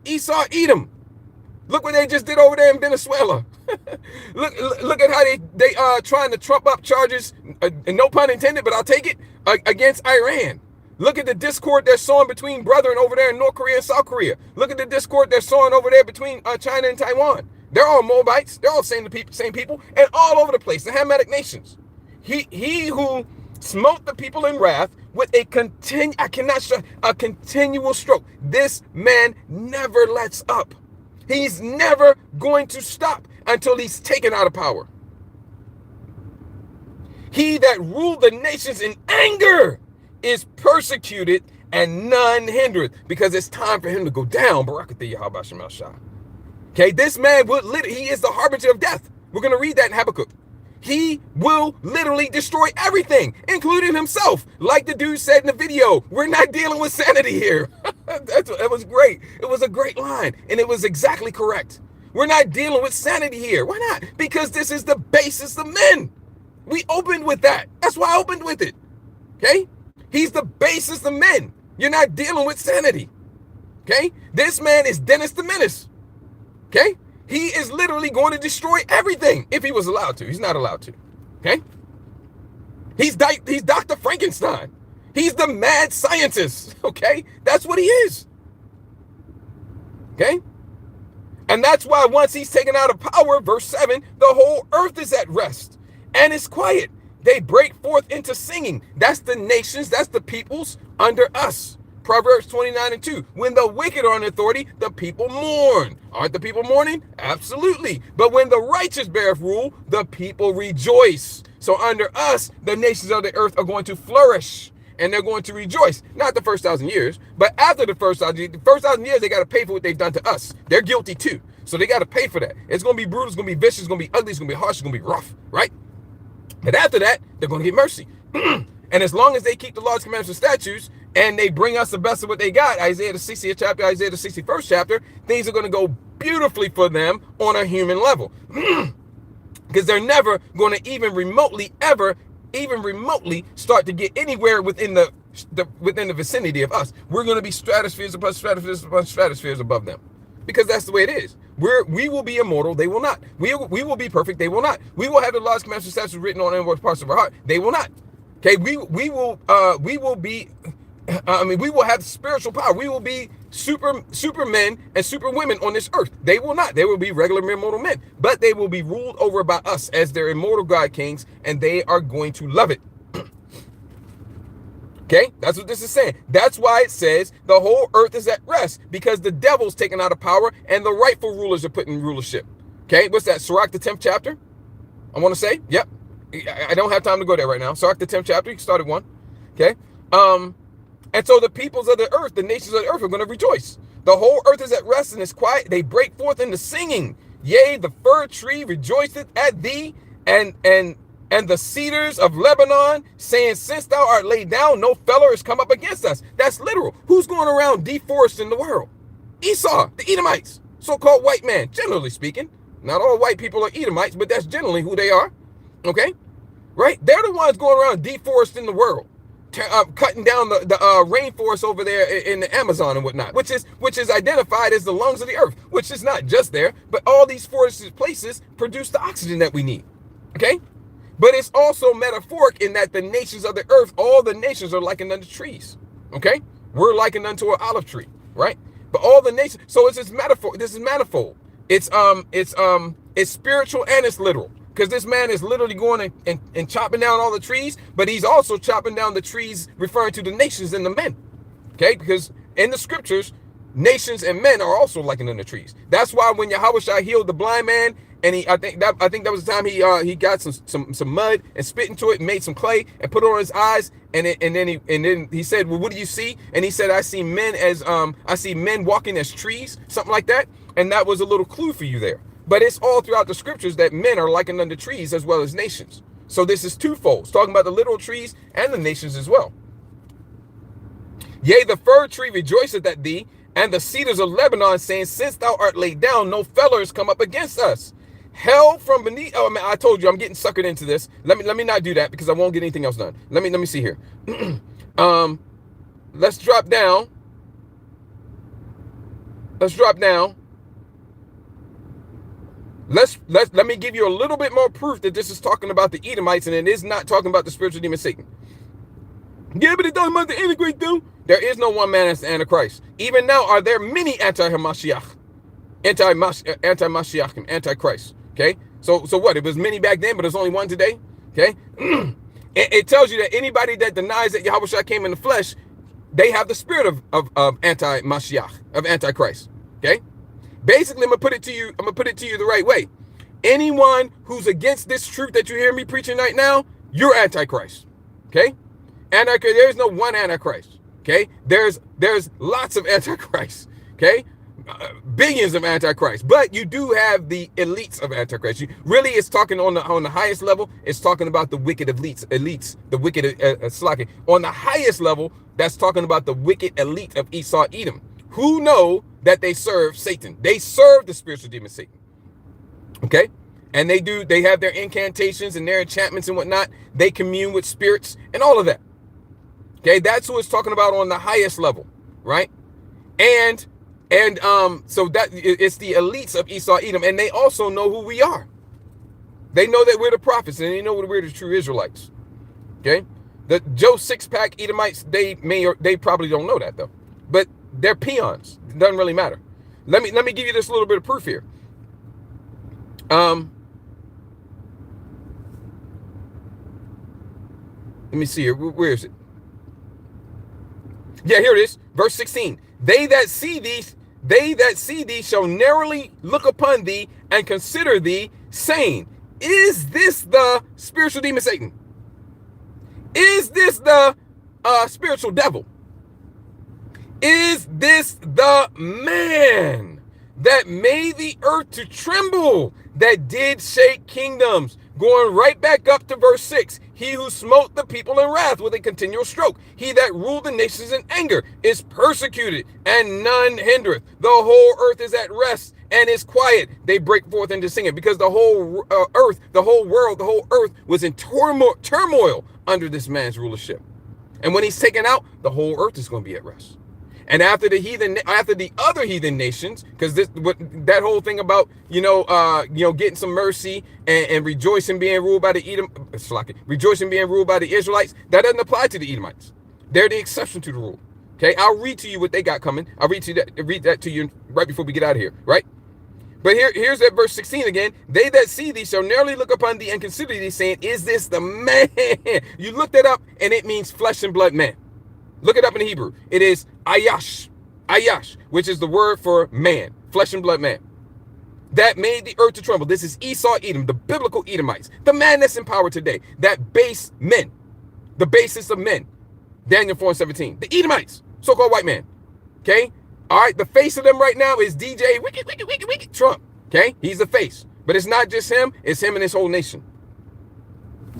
Esau, Edom. Look what they just did over there in Venezuela. look at how they trying to trump up charges, no pun intended, but I'll take it, against Iran. Look at the discord they're sowing between brethren over there in North Korea and South Korea. Look at the discord they're sowing over there between China and Taiwan. They're all Moabites. They're all same people, and all over the place, the Hamitic nations. He who smote the people in wrath with a continual stroke. This man never lets up. He's never going to stop until he's taken out of power. He that ruled the nations in anger is persecuted and none hindered, because it's time for him to go down. Okay, this man he is the harbinger of death. We're going to read that in Habakkuk. He will literally destroy everything, including himself. Like the dude said in the video, we're not dealing with sanity here. That was great. It was a great line, and it was exactly correct. We're not dealing with sanity here. Why not? Because this is the basis of men. We opened with that. That's why I opened with it. Okay? He's the basis of men. You're not dealing with sanity. Okay? This man is Dennis the Menace. Okay? He is literally going to destroy everything if he was allowed to. He's not allowed to. Okay? He's Dr. Frankenstein. He's the mad scientist. Okay? That's what he is. Okay? And that's why once he's taken out of power, verse 7, the whole earth is at rest and it's quiet. They break forth into singing. That's the nations, that's the peoples under us. Proverbs 29:2. When the wicked are in authority, the people mourn. Aren't the people mourning? Absolutely. But when the righteous beareth rule, the people rejoice. So under us, the nations of the earth are going to flourish and they're going to rejoice. Not the first 1,000 years, but after the first 1,000 years, they got to pay for what they've done to us. They're guilty too. So they got to pay for that. It's going to be brutal. It's going to be vicious. It's going to be ugly. It's going to be harsh. It's going to be rough, right? But after that, they're going to get mercy. And as long as they keep the laws, commandments, and statutes, and they bring us the best of what they got, Isaiah the 60th chapter, Isaiah the 61st chapter, things are going to go beautifully for them on a human level. Because they're never going to even remotely start to get anywhere within the vicinity of us. We're going to be stratospheres upon stratospheres upon stratospheres above them. Because that's the way it is. We will be immortal, they will not. We will be perfect, they will not. We will have the laws, commandments, and statutes written on inward parts of our heart, they will not. Okay, we will have spiritual power. We will be supermen and superwomen on this earth. They will not. They will be regular mere mortal men, but they will be ruled over by us as their immortal God kings, and they are going to love it. Okay, that's what this is saying. That's why it says the whole earth is at rest, because the devil's taken out of power and the rightful rulers are put in rulership. Okay, what's that? Sirach, the 10th chapter? I want to say, yep. I don't have time to go there right now. Sirach, the 10th chapter, you can start at 1. Okay, and so the peoples of the earth, the nations of the earth are going to rejoice. The whole earth is at rest and is quiet. They break forth into singing. Yea, the fir tree rejoiceth at thee, and the cedars of Lebanon, saying, since thou art laid down, no feller has come up against us. That's literal. Who's going around deforesting the world? Esau, the Edomites, so-called white man, generally speaking. Not all white people are Edomites, but that's generally who they are. Okay? Right? They're the ones going around deforesting the world. Cutting down the rainforest over there in the Amazon and whatnot, which is identified as the lungs of the earth, which is not just there, but all these forested places produce the oxygen that we need. Okay? But it's also metaphoric in that the nations of the earth, all the nations are likened unto trees. Okay? We're likened unto an olive tree, right? But all the nations, so it's this metaphor, this is manifold. It's spiritual and it's literal. Because this man is literally going and chopping down all the trees, but he's also chopping down the trees referring to the nations and the men. Okay? Because in the scriptures, nations and men are also likened unto trees. That's why when Yahushua healed the blind man, and I think that was the time he got some mud and spit into it and made some clay and put it on his eyes, and then he said, well, what do you see? And he said, I see men walking as trees, something like that. And that was a little clue for you there. But it's all throughout the scriptures that men are likened unto trees as well as nations. So this is twofold. It's talking about the literal trees and the nations as well. Yea, the fir tree rejoiceth at thee, and the cedars of Lebanon, saying, since thou art laid down, no feller has come up against us. Hell from beneath. Oh man, I told you I'm getting suckered into this. Let me not do that because I won't get anything else done. Let me see here. Let's drop down. Let me give you a little bit more proof that this is talking about the Edomites and it is not talking about the spiritual demon Satan. Yeah, but it doesn't matter to integrate them. There is no one man as the Antichrist. Even now, are there many anti-Mashiach, anti-Mashiach, anti-Christ? Okay, so what? It was many back then, but there's only one today. Okay, it tells you that anybody that denies that Yahushua came in the flesh, they have the spirit of anti-Mashiach, of Antichrist. Okay. Basically, I'm gonna put it to you the right way. Anyone who's against this truth that you hear me preaching right now, you're Antichrist. Okay? Antichrist, there's no one Antichrist. Okay? There's lots of Antichrists. Okay? Billions of Antichrists. But you do have the elites of Antichrist. Really, it's talking on the highest level, it's talking about the wicked elites, the wicked slacking. On the highest level, that's talking about the wicked elite of Esau, Edom, who know that they serve Satan. They serve the spiritual demon Satan. Okay? And they have their incantations and their enchantments and whatnot. They commune with spirits and all of that. Okay? That's who it's talking about on the highest level, right? And so that it's the elites of Esau, Edom, and they also know who we are. They know that we're the prophets, and they know that we're the true Israelites. Okay? The Joe Six-Pack Edomites, they probably don't know that though. But they're peons. It doesn't really matter. Let me give you this little bit of proof here. Let me see here. Where is it? Yeah, here it is. Verse 16. They that see thee shall narrowly look upon thee and consider thee, saying, is this the spiritual demon Satan? Is this the spiritual devil? Is this the man that made the earth to tremble, that did shake kingdoms? Going right back up to verse 6. He who smote the people in wrath with a continual stroke. He that ruled the nations in anger is persecuted, and none hindereth. The whole earth is at rest and is quiet. They break forth into singing, because the whole earth, the whole world, the whole earth was in turmoil under this man's rulership. And when he's taken out, the whole earth is going to be at rest. And after the other heathen nations, because that whole thing about getting some mercy and rejoicing being ruled by the rejoicing being ruled by the Israelites, that doesn't apply to the Edomites. They're the exception to the rule. Okay, I'll read to you what they got coming. I'll read that to you right before we get out of here, right? But here's that verse 16 again. They that see thee shall narrowly look upon thee and consider thee, saying, is this the man? You look that up, and it means flesh and blood man. Look it up in the Hebrew. It is Ayash, which is the word for man, flesh and blood man. That made the earth to tremble. This is Esau, Edom, the biblical Edomites, the man that's in power today, that base men, the basis of men. Daniel 4:17. The Edomites, so-called white man. Okay? All right, the face of them right now is DJ wicked Trump. Okay? He's the face. But it's not just him, it's him and his whole nation.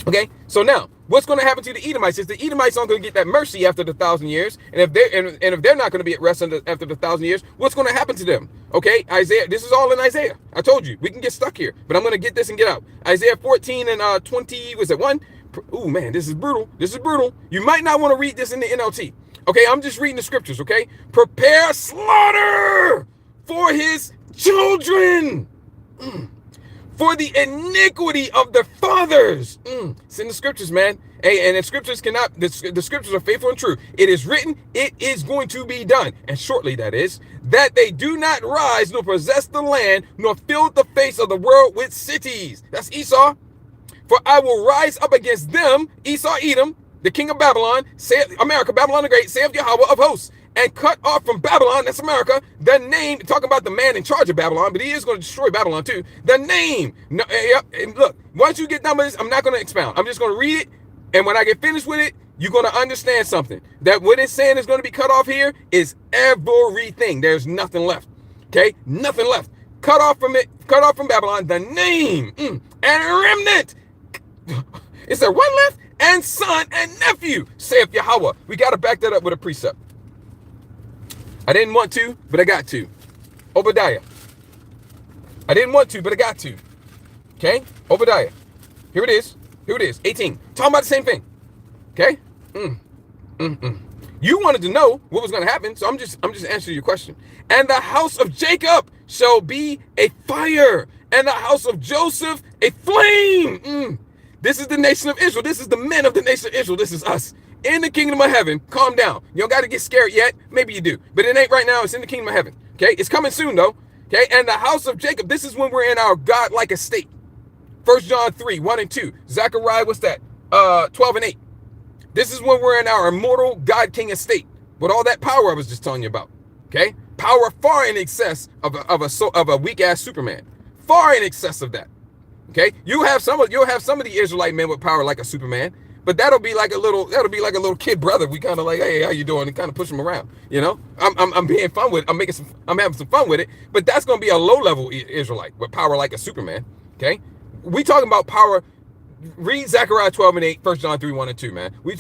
Okay, so now what's going to happen to the Edomites is the Edomites aren't going to get that mercy after the 1,000 years, and if they're not going to be at rest after the 1,000 years, what's going to happen to them? Okay, Isaiah. This is all in Isaiah. I told you we can get stuck here, but I'm going to get this and get out. Isaiah 14 and 20. Was it 1? Oh man, this is brutal. This is brutal. You might not want to read this in the NLT. Okay, I'm just reading the scriptures. Okay, prepare slaughter for his children. For the iniquity of the fathers. It's in the scriptures, man. Hey, and the scriptures the scriptures are faithful and true. It is written, it is going to be done. And shortly that is, that they do not rise, nor possess the land, nor fill the face of the world with cities. That's Esau. For I will rise up against them, Esau, Edom, the king of Babylon, America, Babylon the Great, saith Yahweh of hosts, and cut off from Babylon, that's America, the name, talking about the man in charge of Babylon, but he is going to destroy Babylon too, the name. No, and look, once you get done with this, I'm not going to expound. I'm just going to read it, and when I get finished with it, you're going to understand something. That what it's saying is going to be cut off here is everything. There's nothing left. Okay? Nothing left. Cut off from Babylon, the name, and remnant. Is there one left? And son and nephew, saith Yahweh. We got to back that up with a precept. I didn't want to, but I got to. Obadiah. I didn't want to, but I got to. Okay? Obadiah. Here it is. Here it is. 18. Talking about the same thing. Okay? You wanted to know what was going to happen, so I'm just answering your question. And the house of Jacob shall be a fire, and the house of Joseph a flame. This is the nation of Israel. This is the men of the nation of Israel. This is us. In the kingdom of heaven. Calm down. You don't got to get scared yet. Maybe you do. But it ain't right now. It's in the kingdom of heaven. Okay? It's coming soon, though. Okay? And the house of Jacob. This is when we're in our God-like estate. 1 John 3, 1 and 2. Zechariah, what's that? 12 and 8. This is when we're in our immortal God-King estate. With all that power I was just telling you about. Okay? Power far in excess of a weak-ass Superman. Far in excess of that. Okay? You'll have some of the Israelite men with power like a Superman. But that'll be like a little kid brother. We kind of like, hey, how you doing? And kind of push him around. You know, I'm being fun with it. I'm having some fun with it. But that's gonna be a low level Israelite with power like a Superman. Okay, we talking about power. Read Zechariah 12 and 8, 1 John 3, 1 and 2, man. We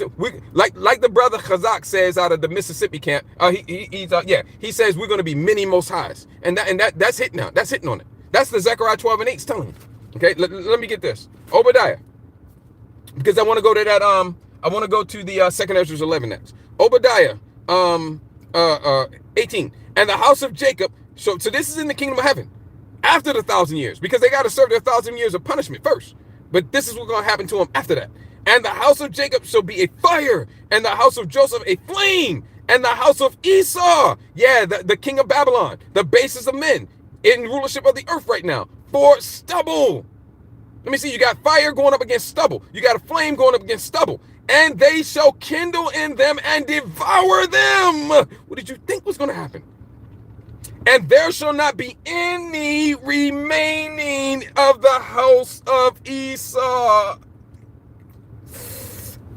like the brother Chazak says out of the Mississippi camp. He says we're gonna be many most highs, and that's hitting now. That's hitting on it. That's the Zechariah 12 and 8 telling you. Okay, let me get this. Obadiah. Because I want to go to that, I want to go to the 2nd Ezra 11 next. Obadiah, 18. And the house of Jacob, so this is in the kingdom of heaven, after the 1,000 years, because they got to serve their 1,000 years of punishment first. But this is what's going to happen to them after that. And the house of Jacob shall be a fire, and the house of Joseph a flame, and the house of Esau, the king of Babylon, the basis of men, in rulership of the earth right now, for stubble. Let me see, you got fire going up against stubble. You got a flame going up against stubble. and they shall kindle in them and devour them. What did you think was going to happen? And there shall not be any remaining of the house of Esau.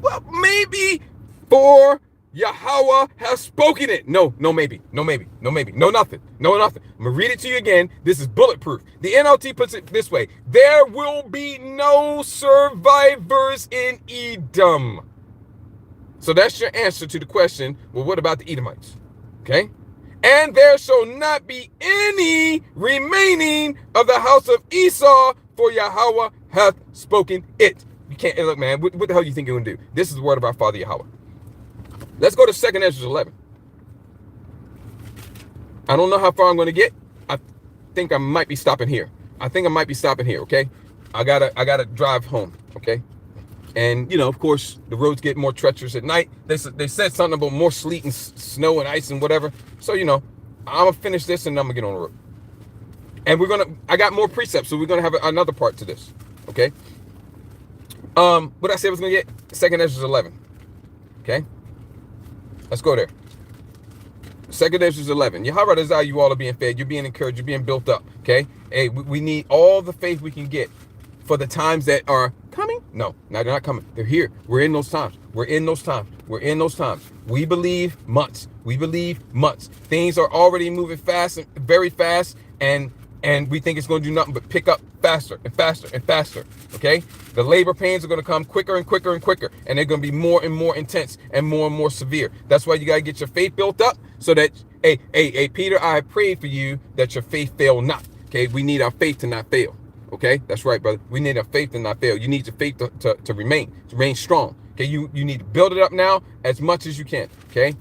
Well, maybe for Yahweh has spoken it. No, maybe, no, nothing. I'm going to read it to you again. This is bulletproof. The NLT puts it this way. There will be no survivors in Edom. So that's your answer to the question, well, what about the Edomites? Okay? And there shall not be any remaining of the house of Esau, for Yahweh hath spoken it. You can't, look, man, what the hell do you think you're going to do? This is the word of our Father Yahweh. Let's go to 2nd Ezra 11. I don't know how far I'm going to get. I think I might be stopping here. Okay? I gotta drive home, okay? And, you know, of course, the roads get more treacherous at night. They said something about more sleet and snow and ice and whatever. So, you know, I'm going to finish this and I'm going to get on the road. And I got more precepts, so we're going to have another part to this, okay? What I said I was going to get? 2nd Ezra 11, okay? Let's go there. 2nd Ezra 11. Yahweh desire you all are being fed. You're being encouraged. You're being built up, okay? Hey, we need all the faith we can get for the times that are coming. No, they're not coming. They're here. We're in those times. We believe months. Things are already moving fast and very fast, and we think it's going to do nothing but pick up faster and faster and faster, okay? The labor pains are going to come quicker and quicker and quicker, and they're going to be more and more intense and more severe. That's why you got to get your faith built up so that, hey, Peter, I prayed for you that your faith fail not, okay? We need our faith to not fail, okay? That's right, brother. We need our faith to not fail. You need your faith to remain strong, okay? You need to build it up now as much as you can, okay?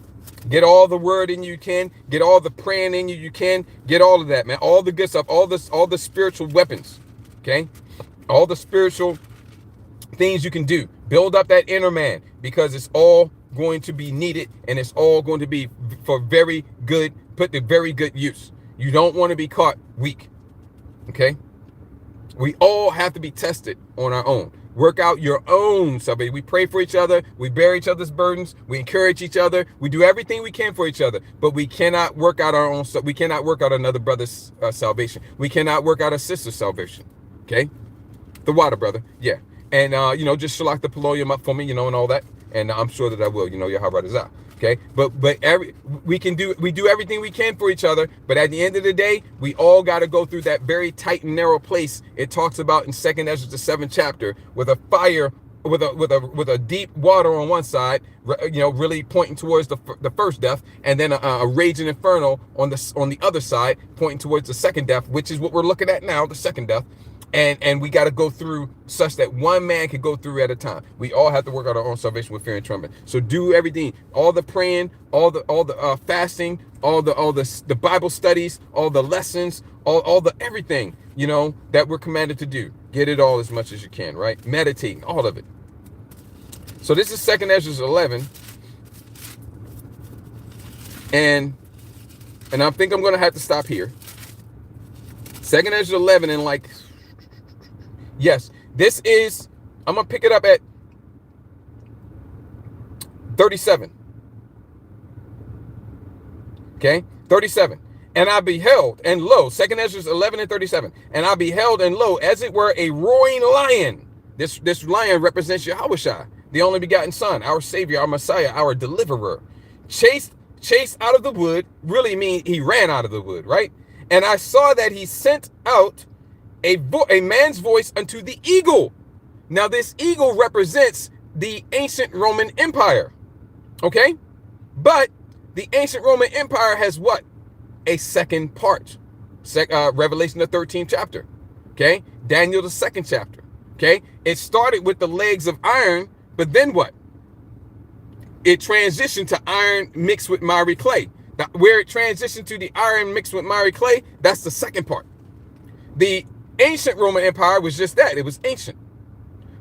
Get all the word in you can, get all the praying in you can, get all of that, man. All the good stuff, all the spiritual weapons, okay? All the spiritual things you can do. Build up that inner man, because it's all going to be needed, and it's all going to be for put to very good use. You don't want to be caught weak, okay? We all have to be tested on our own. Work out your own salvation. We pray for each other. We bear each other's burdens. We encourage each other. We do everything we can for each other. But we cannot work out our own. We cannot work out another brother's salvation. We cannot work out a sister's salvation. Okay? The water, brother. Yeah. And, you know, just shalak the peloyim up for me, you know, and all that. And I'm sure that I will. You know, Yahweh is out. Okay, but we do everything we can for each other, but at the end of the day, we all got to go through that very tight and narrow place it talks about in 2nd Ezra, the 7th chapter, with a fire, with a deep water on one side, you know, really pointing towards the first death, and then a raging inferno on the other side, pointing towards the second death, which is what we're looking at now, the second death. And we got to go through such that one man can go through at a time. We all have to work out our own salvation with fear and trembling. So do everything, all the praying, all the fasting, all the Bible studies, all the lessons, all the everything, you know, that we're commanded to do. Get it all as much as you can, right? Meditating, all of it. So this is 2nd Ezra 11, and I think I'm going to have to stop here. 2nd Ezra 11, and like. Yes, this is, I'm going to pick it up at 37. Okay, 37. And I beheld, and lo, 2nd Ezra 11 and 37. And I beheld, and lo, as it were a roaring lion. This lion represents Yahushua, the only begotten Son, our Savior, our Messiah, our Deliverer. Chased out of the wood, really mean he ran out of the wood, right? And I saw that he sent out a man's voice unto the eagle. Now this eagle represents the ancient Roman Empire, okay? But the ancient Roman Empire has what? A second part. Revelation, the 13th chapter, okay? Daniel, the 2nd chapter, okay? It started with the legs of iron, but then what? It transitioned to iron mixed with miry clay. Now, where it transitioned to the iron mixed with miry clay, that's the second part. The ancient Roman Empire was just that. It was ancient.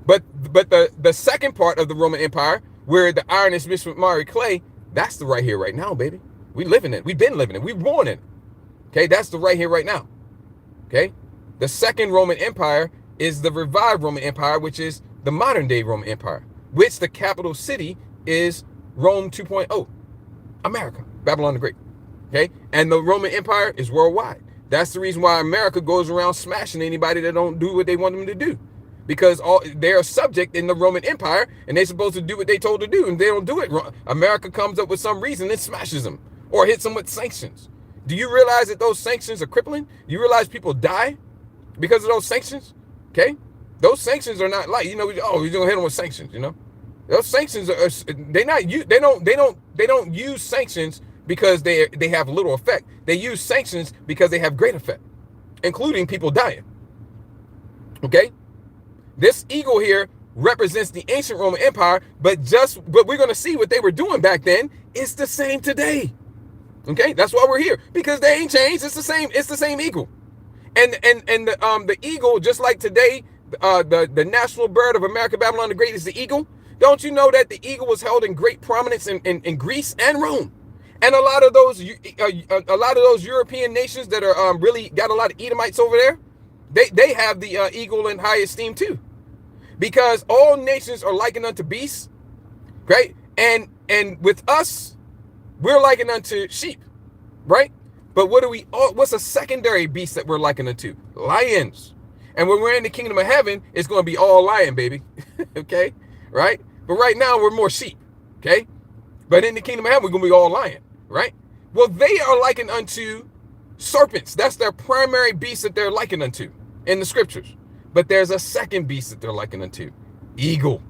But the second part of the Roman Empire, where the iron is mixed with miry clay, that's the right here, right now, baby. We live in it. We've been living it. We're born in it. Okay, that's the right here, right now. Okay? The second Roman Empire is the revived Roman Empire, which is the modern day Roman Empire. which the capital city is Rome 2.0, America, Babylon the Great. Okay, and the Roman Empire is worldwide. That's the reason why America goes around smashing anybody that don't do what they want them to do, because they're a subject in the Roman Empire, and they're supposed to do what they told to do, and they don't do it. America comes up with some reason and smashes them or hits them with sanctions. Do you realize that those sanctions are crippling? Do you realize people die because of those sanctions? Okay, those sanctions are not like, oh, you're gonna hit them with sanctions. Those sanctions are they don't use sanctions because they have little effect. They use sanctions because they have great effect, including people dying. Okay, this eagle here represents the ancient Roman Empire, but we're going to see what they were doing back then. It's the same today. Okay, that's why we're here, because they ain't changed. It's the same. It's the same eagle, and the eagle, just like today, the national bird of America, Babylon the Great, is the eagle. Don't you know that the eagle was held in great prominence in Greece and Rome? And a lot of those European nations that are really got a lot of Edomites over there, they have the eagle in high esteem too, because all nations are likened unto beasts, right? And with us, we're likened unto sheep, right? But what's a secondary beast that we're likened unto? Lions. And when we're in the kingdom of heaven, it's going to be all lion, baby. Okay, right? But right now we're more sheep, okay? But in the kingdom of heaven, we're going to be all lion. Right? Well, they are likened unto serpents. That's their primary beast that they're likened unto in the scriptures. But there's a second beast that they're likened unto, eagle.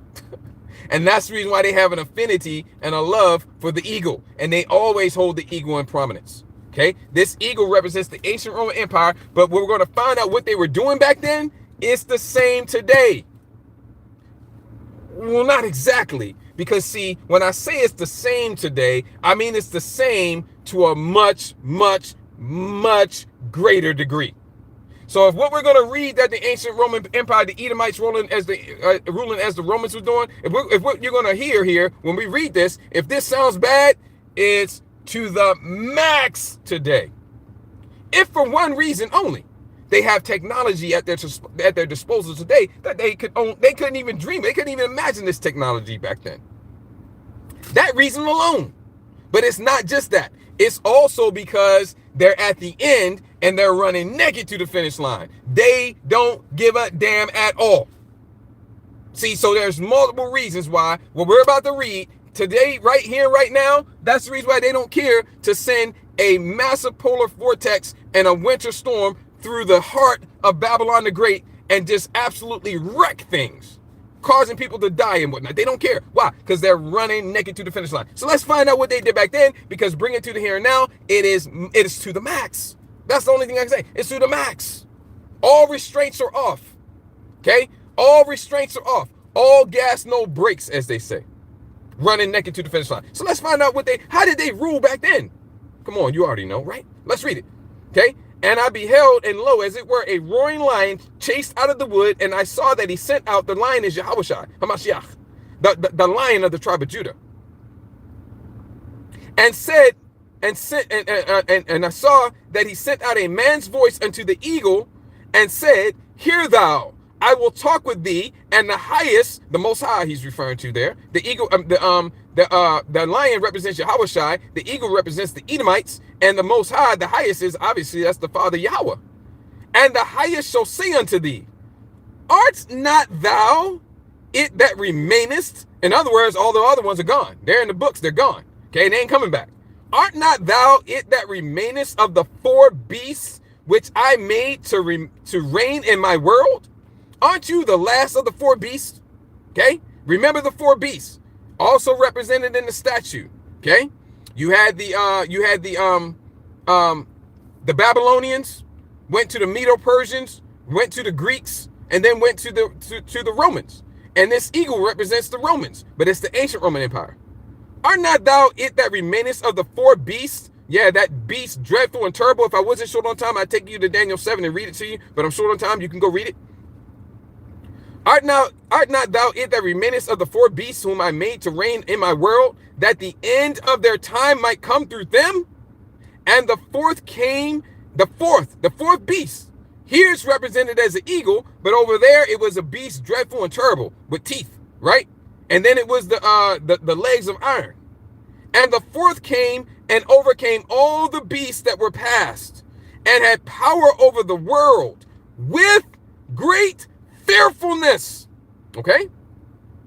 And that's the reason why they have an affinity and a love for the eagle. And they always hold the eagle in prominence. Okay? This eagle represents the ancient Roman Empire, but we're going to find out what they were doing back then. It's the same today. Well, not exactly. Because, see, when I say it's the same today, I mean it's the same to a much, much, much greater degree. So if what we're going to read that the ancient Roman Empire, the Edomites ruling as the Romans were doing, if what you're going to hear here when we read this, if this sounds bad, it's to the max today. If for one reason only, they have technology at their disposal today that they couldn't even dream. They couldn't even imagine this technology back then. That reason alone. But it's not just that. It's also because they're at the end and they're running naked to the finish line. They don't give a damn at all. See, so there's multiple reasons why what we're about to read today, right here, right now, that's the reason why they don't care to send a massive polar vortex and a winter storm through the heart of Babylon the Great and just absolutely wreck things, causing people to die and whatnot. They don't care. Why? Because they're running naked to the finish line. So let's find out what they did back then, because bring it to the here and now, it is to the max. That's the only thing I can say. It's to the max. All restraints are off. Okay? All restraints are off. All gas, no brakes, as they say. Running naked to the finish line. So let's find out how did they rule back then? Come on, you already know, right? Let's read it. Okay? And I beheld, and lo, as it were, a roaring lion chased out of the wood, and I saw that he sent out, the lion is Yahushua, Hamashiach, the lion of the tribe of Judah. And I saw that he sent out a man's voice unto the eagle, and said, Hear thou, I will talk with thee, and the highest, the Most High, he's referring to there. The eagle, the lion represents Yahushua, the eagle represents the Edomites, and the Most High, the highest, is obviously that's the Father Yahweh. And the highest shall say unto thee, Art not thou it that remainest? In other words, all the other ones are gone. They're in the books. They're gone. Okay, they ain't coming back. Art not thou it that remainest of the four beasts which I made to reign in my world? Aren't you the last of the four beasts? Okay, remember the four beasts, also represented in the statue. Okay, you had the Babylonians, went to the Medo-Persians, went to the Greeks, and then went to the Romans. And this eagle represents the Romans, but it's the ancient Roman Empire. Art not thou it that remainest of the four beasts? Yeah, that beast, dreadful and terrible. If I wasn't short on time, I'd take you to Daniel 7 and read it to you, but I'm short on time. You can go read it. Art not thou it that remainest of the four beasts whom I made to reign in my world, that the end of their time might come through them? And the fourth came, the fourth beast. Here it's represented as an eagle, but over there it was a beast dreadful and terrible with teeth, right? And then it was the legs of iron. And the fourth came and overcame all the beasts that were past, and had power over the world with great fearfulness. Okay?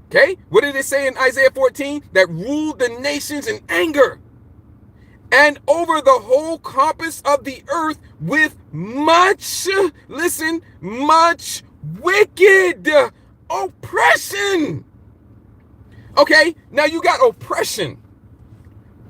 Okay? What did it say in Isaiah 14? That ruled the nations in anger, and over the whole compass of the earth with much, listen, much wicked oppression. Okay, now you got oppression,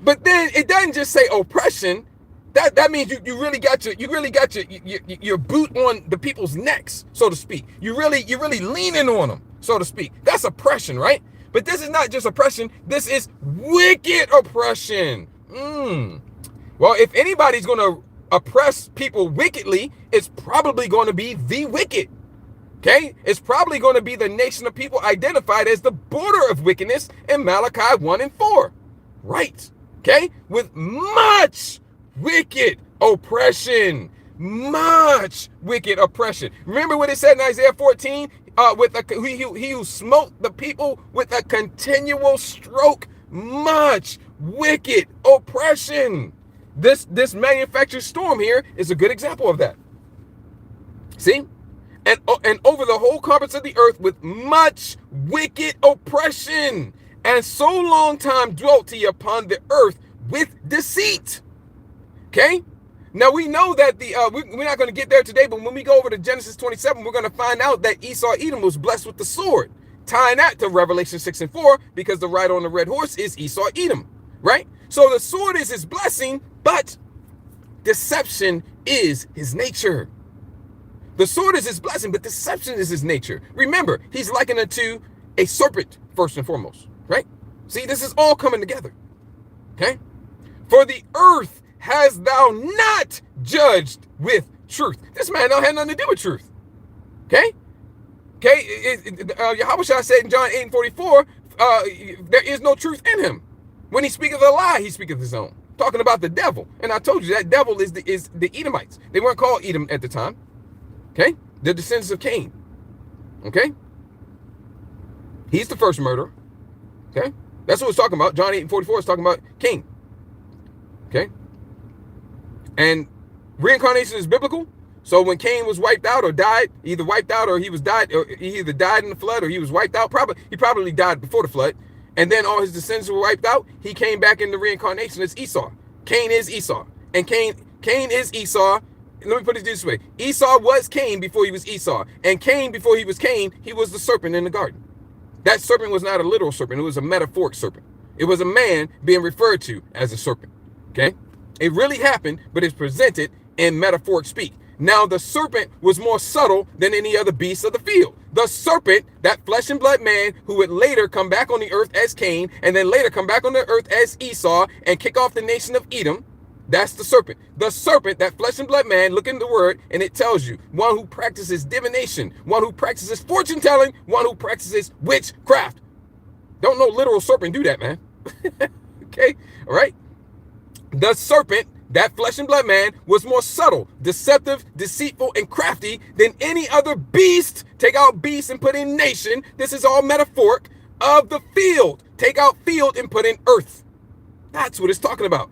but then it doesn't just say oppression. That means you really got your boot on the people's necks, so to speak. You're really leaning on them, so to speak. That's oppression, right? But this is not just oppression. This is wicked oppression. Well, if anybody's going to oppress people wickedly, it's probably going to be the wicked. Okay? It's probably going to be the nation of people identified as the border of wickedness in Malachi 1 and 4. Right. Okay? With much wicked oppression. Much wicked oppression. Remember what it said in Isaiah 14? He who smote the people with a continual stroke. Much wicked oppression. This manufactured storm here is a good example of that. See? And over the whole compass of the earth with much wicked oppression, and so long time dwelt he upon the earth with deceit. Okay? Now we know that we're not going to get there today, but when we go over to Genesis 27, we're going to find out that Esau Edom was blessed with the sword, tying that to Revelation 6 and 4, because the rider on the red horse is Esau Edom, right? So the sword is his blessing, but deception is his nature. The sword is his blessing, but deception is his nature. Remember, he's likened unto a serpent, first and foremost, right? See, this is all coming together, okay? For the earth has thou not judged with truth. This man don't have nothing to do with truth, okay? Okay, Yahushua said in John 8 and 44, there is no truth in him. When he speaketh a lie, he speaketh his own. Talking about the devil. And I told you that devil is the Edomites. They weren't called Edom at the time. Okay? The descendants of Cain. Okay? He's the first murderer. Okay? That's what it's talking about. John 8 and 44 is talking about Cain. Okay? And reincarnation is biblical. So when Cain was wiped out or died, either wiped out or he either died in the flood or he was wiped out. He probably died before the flood. And then all his descendants were wiped out. He came back into reincarnation as Esau. Cain is Esau. And Cain is Esau. Let me put it this way. Esau was Cain before he was Esau. And Cain, before he was Cain, he was the serpent in the garden. That serpent was not a literal serpent. It was a metaphoric serpent. It was a man being referred to as a serpent. Okay? It really happened, but it's presented in metaphoric speak. Now, the serpent was more subtle than any other beast of the field. The serpent, that flesh and blood man who would later come back on the earth as Cain, and then later come back on the earth as Esau and kick off the nation of Edom, that's the serpent. The serpent, that flesh and blood man, look in the word, and it tells you one who practices divination, one who practices fortune telling, one who practices witchcraft. Don't no literal serpent do that, man. Okay? All right? The serpent, that flesh and blood man, was more subtle, deceptive, deceitful, and crafty than any other beast. Take out beast and put in nation. This is all metaphoric of the field. Take out field and put in earth. That's what it's talking about.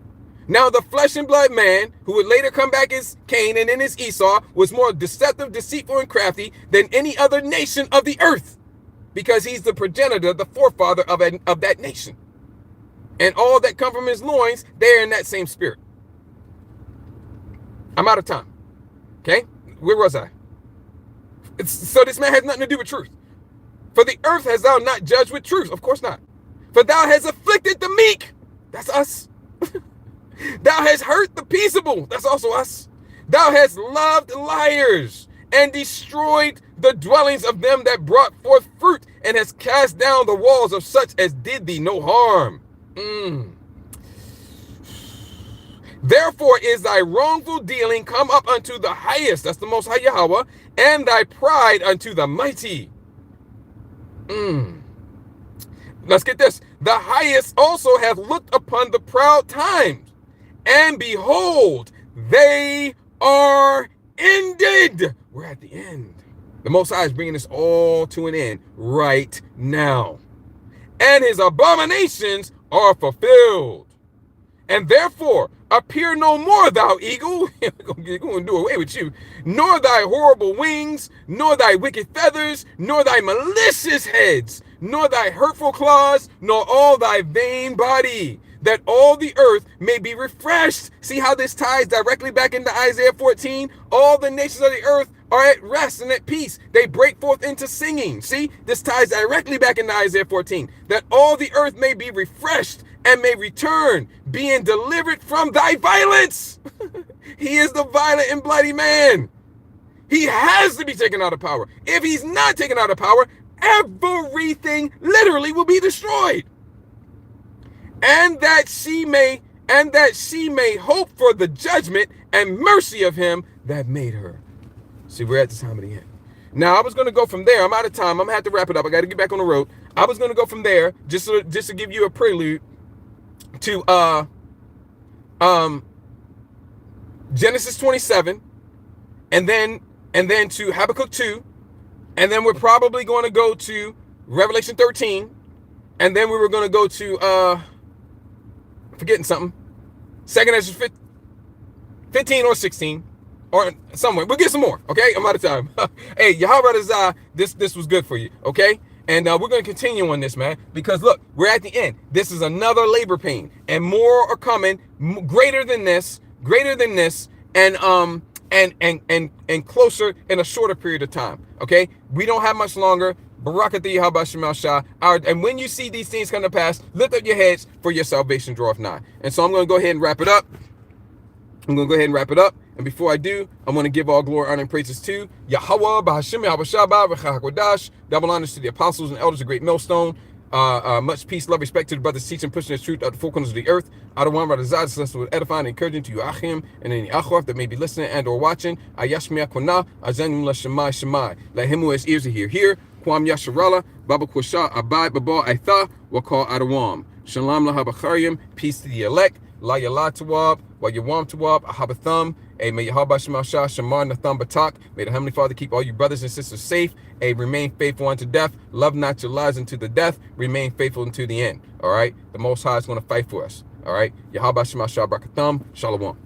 Now, the flesh and blood man, who would later come back as Cain and then as Esau, was more deceptive, deceitful, and crafty than any other nation of the earth, because he's the progenitor, the forefather of that nation. And all that come from his loins, they're in that same spirit. I'm out of time. Okay? Where was I? So this man has nothing to do with truth. For the earth has thou not judged with truth. Of course not. For thou hast afflicted the meek. That's us. Thou hast hurt the peaceable. That's also us. Thou hast loved liars and destroyed the dwellings of them that brought forth fruit, and hast cast down the walls of such as did thee no harm. Therefore is thy wrongful dealing come up unto the highest, that's the Most High Yahweh, and thy pride unto the mighty. Let's get this. The highest also hath looked upon the proud times, and behold, they are ended. We're at the end. The Most High is bringing this all to an end right now. and his abominations are fulfilled. And therefore, appear no more, thou eagle, we're going to do away with you, nor thy horrible wings, nor thy wicked feathers, nor thy malicious heads, nor thy hurtful claws, nor all thy vain body, that all the earth may be refreshed. See how this ties directly back into Isaiah 14? All the nations of the earth are at rest and at peace. They break forth into singing. See, this ties directly back into Isaiah 14. That all the earth may be refreshed and may return, being delivered from thy violence. He is the violent and bloody man. He has to be taken out of power. If he's not taken out of power, everything literally will be destroyed. And that she may hope for the judgment and mercy of him that made her. See, we're at the time of the end. Now, I was going to go from there. I'm out of time. I'm going to have to wrap it up. I got to get back on the road. I was going to go from there just to give you a prelude to Genesis 27, and then to Habakkuk 2, and then we're probably going to go to Revelation 13, and then we were going to go to forgetting something, 2nd Ezra 15 or 16 or somewhere. We'll get some more. Okay, I'm out of time. Hey, Yahweh, this was good for you. Okay. And we're going to continue on this, man, because look, we're at the end. This is another labor pain, and more are coming, greater than this, and closer in a shorter period of time. Okay, we don't have much longer. Barakatah Yahweh Shemal Shah. And when you see these things come to pass, lift up your heads, for your salvation draweth nigh. And so I'm going to go ahead and wrap it up. And before I do, I want to give all glory, honor, and praises to Yahweh, Bahashim, Yahweh Shabbat, V'chahakodash, double honors to the apostles and elders of Great Millstone. Much peace, love, respect to the brothers teaching, pushing the truth out the four corners of the earth. Out of one, brother Zad, celestial with edifying and encouraging to you, Achim, and any Achwaf that may be listening and or watching. Ayashmiya Kona, Azanim Lashemai Shemai. Let him who has ears to hear. Kwam Yasharala, Baba Kwasha, Abad, Baba Aitha, Wakal Adawam. Shalom Lahabachariam, peace to the elect. La Yala Tawab, Wa Yawam Tawab, Ahabatham. May Yahweh Shemal Shah, Shamar Natham Batak. May the Heavenly Father keep all you brothers and sisters safe. Remain faithful unto death. Love not your lives unto the death. Remain faithful unto the end. All right. The Most High is going to fight for us. All right. Yahweh Shemal Shah Barakatham. Shalom.